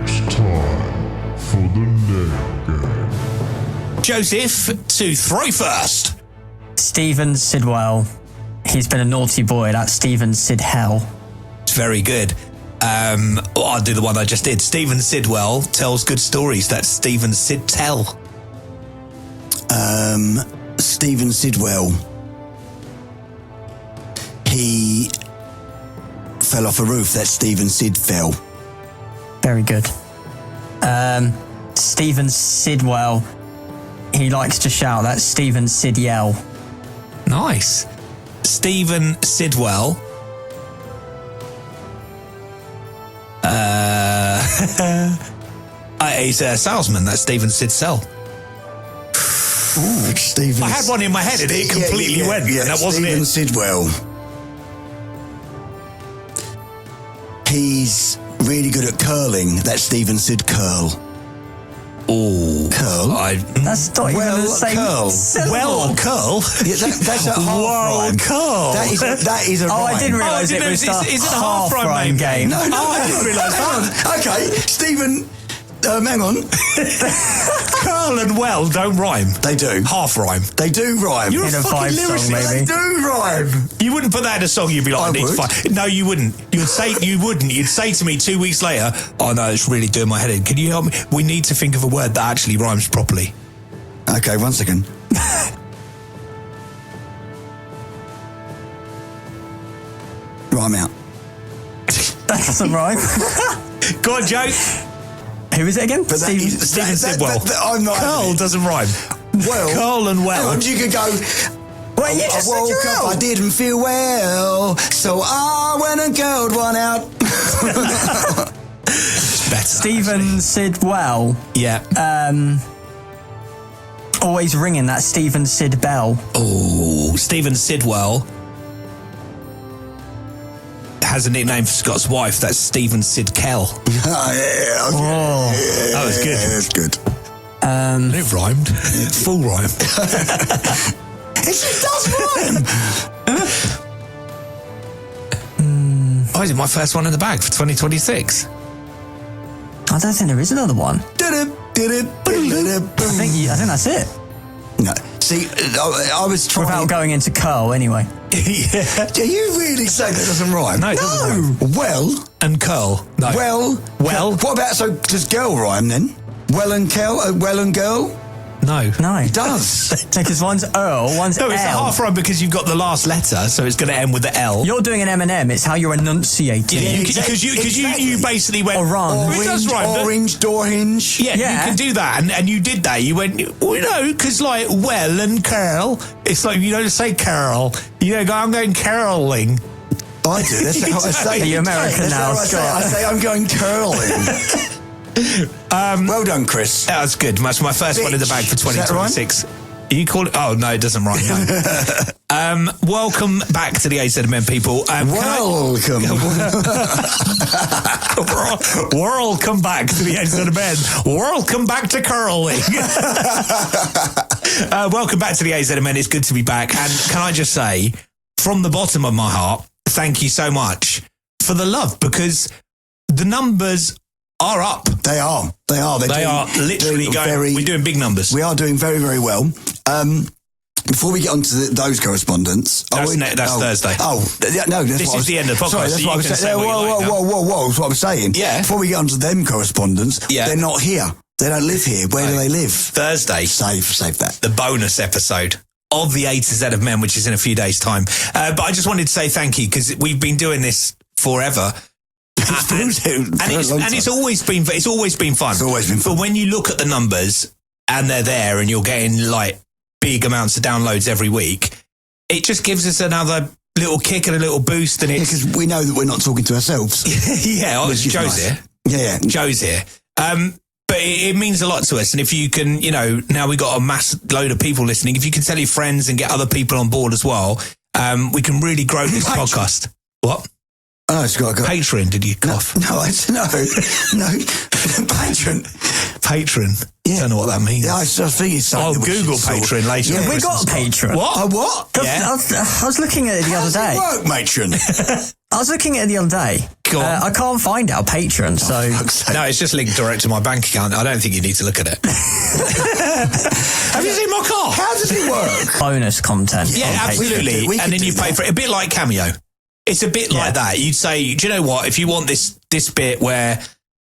It's time for the name game. Joseph, to throw first. Stephen Sidwell. He's been a naughty boy. That's Stephen Sidhell. It's very good. I'll do the one I just did. Stephen Sidwell tells good stories. That's Stephen Sidtell. Stephen Sidwell. He fell off a roof. That's Stephen Sidfell. Very good. Stephen Sidwell. He likes to shout. That's Stephen Sidyell. Nice. Stephen Sidwell. He's a salesman. That's Stephen Sidsell. Ooh, Stephen. I had one in my head and it completely went. Yeah, that wasn't Stephen it. Sidwell. He's really good at curling. That's Stephen Sid Curl. Oh, curl. That's not even the same curl. syllable. Well, curl. Yeah, that's a half rhyme. Curl. That is a rhyme. I didn't realise it was a half rhyme game. No, I didn't realise that. Okay, Stephen. Hang on. Curl and well don't rhyme. They do. Half rhyme. They do rhyme. You're in a fucking lyricist. They do rhyme. You wouldn't put that in a song. You'd be like, I would. fine. No, you wouldn't. You wouldn't. You'd say to me 2 weeks later, oh no, it's really doing my head in. Can you help me? We need to think of a word that actually rhymes properly. Okay, 1 second. Rhyme out. That doesn't rhyme. Go on, Joe. Who is it again? Stephen Sidwell. I'm not. Curl doesn't rhyme. Well. Curl and well. And you could go. Well, you just I woke up, I didn't feel well, so I went and curled one out. Better. Stephen Sidwell. Yeah. Always ringing. That Stephen Sid Bell. Oh, Stephen Sidwell has a nickname for Scott's wife. That's Stephen Sidkell. That was good. Yeah, that's good. It rhymed. Full rhyme. It does rhyme. Oh, is it my first one in the bag for 2026? I don't think there is another one. I think that's it. No. See, I was trying... Without going into curl, anyway. Yeah. Do you really say that doesn't rhyme? No, it doesn't rhyme. Well... And curl. No. Well... Well... What about, so does girl rhyme then? Well and girl? No. No. It does. Because one's Earl, one's No, it's a L. half rhyme because you've got the last letter, so it's going to end with the L. You're doing an M&M. It's how you're enunciating. Yeah, because exactly. you basically went... Orange. It does rhyme, but- Orange door hinge. Yeah, Yeah. you can do that, and you did that. You went, well, you know, because like well and Carol, it's like you don't say Carol. You don't go, I'm going caroling. I do. That's how I say. Are you American That's now, how I say. Scott? I say I'm going curling. Well done, Chris. That was good. That's my first one in the bag for Is that 2026. You call it? Oh no, it doesn't rhyme. No. Welcome back to the AZMN people. Welcome. Welcome back to the AZMN. Welcome back to curling. Welcome back to the AZMN. It's good to be back. And can I just say, from the bottom of my heart, thank you so much for the love, because the numbers are up. They are. They are. They are literally going. We're doing big numbers. We are doing very, very well. Before we get on to those correspondents... That's Thursday. Oh, no. This is the end of the podcast. Sorry, that's so what I was saying. Whoa. That's what I was saying. Yeah. Before we get on to them correspondents, Yeah. they're not here. They don't live here. Where do they live? Thursday. Save that. The bonus episode of the A to Z of Men, which is in a few days' time. But I just wanted to say thank you, because we've been doing this forever. It's always been fun. It's always been fun. But when you look at the numbers and they're there and you're getting like big amounts of downloads every week, it just gives us another little kick and a little boost. And it's because we know that we're not talking to ourselves. Yeah, Which is Joe's nice. here. Yeah. Joe's here. But it means a lot to us. And if you can, you know, now we've got a mass load of people listening, if you can tell your friends and get other people on board as well, we can really grow this podcast. What? Oh, it's got to go. Patreon, did you cough? No. Patron. Yeah. Don't know what that means. Yeah, I think it's something. I'll Google Patreon later. Yeah, We got a Patreon. What? What? Yeah. I was looking at it the other day. How does it work, matron? I was looking at it the other day. Go on. I can't find our Patreon, so... No, it's just linked direct to my bank account. I don't think you need to look at it. Have you seen my car? How does it work? bonus content. Yeah, on Patreon. absolutely. We could And then do you pay that. for it. A bit like Cameo. It's a bit like that. You'd say, do you know what? If you want this bit where,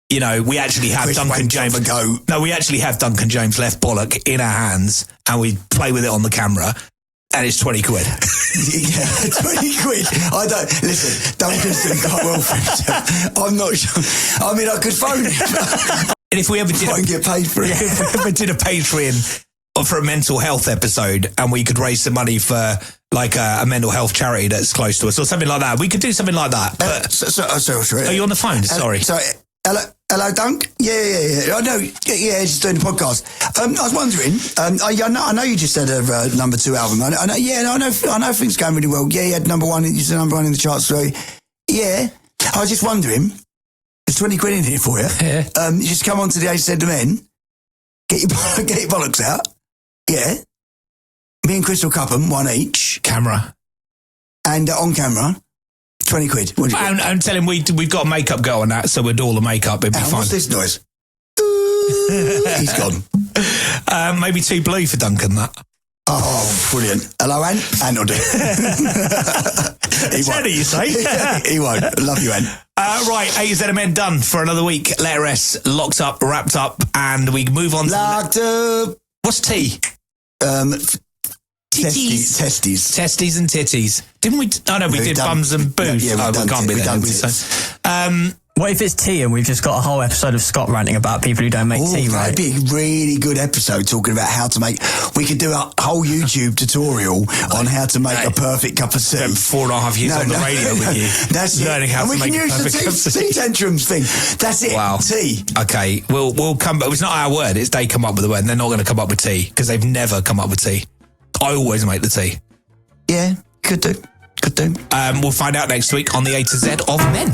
you know, we actually have Chris Duncan went James. off a go. No, we actually have Duncan James left bollock in our hands and we play with it on the camera. And it's 20 quid. Yeah, 20 quid. I don't, listen, Duncan's doing quite well for himself. I'm not sure. I mean, I could phone him. And if we ever did I can get paid for it. if we ever did a Patreon for a mental health episode and we could raise some money for like a mental health charity that's close to us or something like that, we could do something like that. But Sorry. are you on the phone? Sorry. Hello, Dunk? Yeah. I know. Yeah, just doing the podcast. I was wondering, I know you just had a number 2 album. I know things going really well. Yeah, you had number 1, you said number 1 in the charts. So, yeah. I was just wondering, there's 20 quid in here for you. Yeah. You just come on to the AZ Men, get your bollocks out. Yeah. Me and Chris will cup 'em, 1 each. Camera. And on camera, 20 quid. What do you think? I'm telling him we've got a makeup girl on that, so we'd do all the makeup. It'd be fine. What's this noise? He's gone. Maybe too blue for Duncan, that. Oh, brilliant. Hello, Anne? Anne will do it. He won't. Teddy, you say? He won't. Love you, Anne. Right, AZMN done for another week. Letter S locked up, wrapped up, and we move on to... Locked up. What's T? Testes. Testes and titties. Didn't we? Oh, no, we did bums and boobs. Yeah, we've done can't be we've there. done did we? tits. So, What if it's tea and we've just got a whole episode of Scott ranting about people who don't make tea right? That'd be a really good episode talking about how to make... We could do a whole YouTube tutorial on how to make a perfect cup of tea. Spent 4.5 years on the radio with you. That's learning it. how and to we make can a use perfect cup of the tea tantrums thing. That's it. Wow. Tea. Okay, we'll come... It's not our word. It's they come up with the word, and they're not going to come up with tea, because they've never come up with tea. I always make the tea. Yeah, could do. We'll find out next week on the A to Z of Men.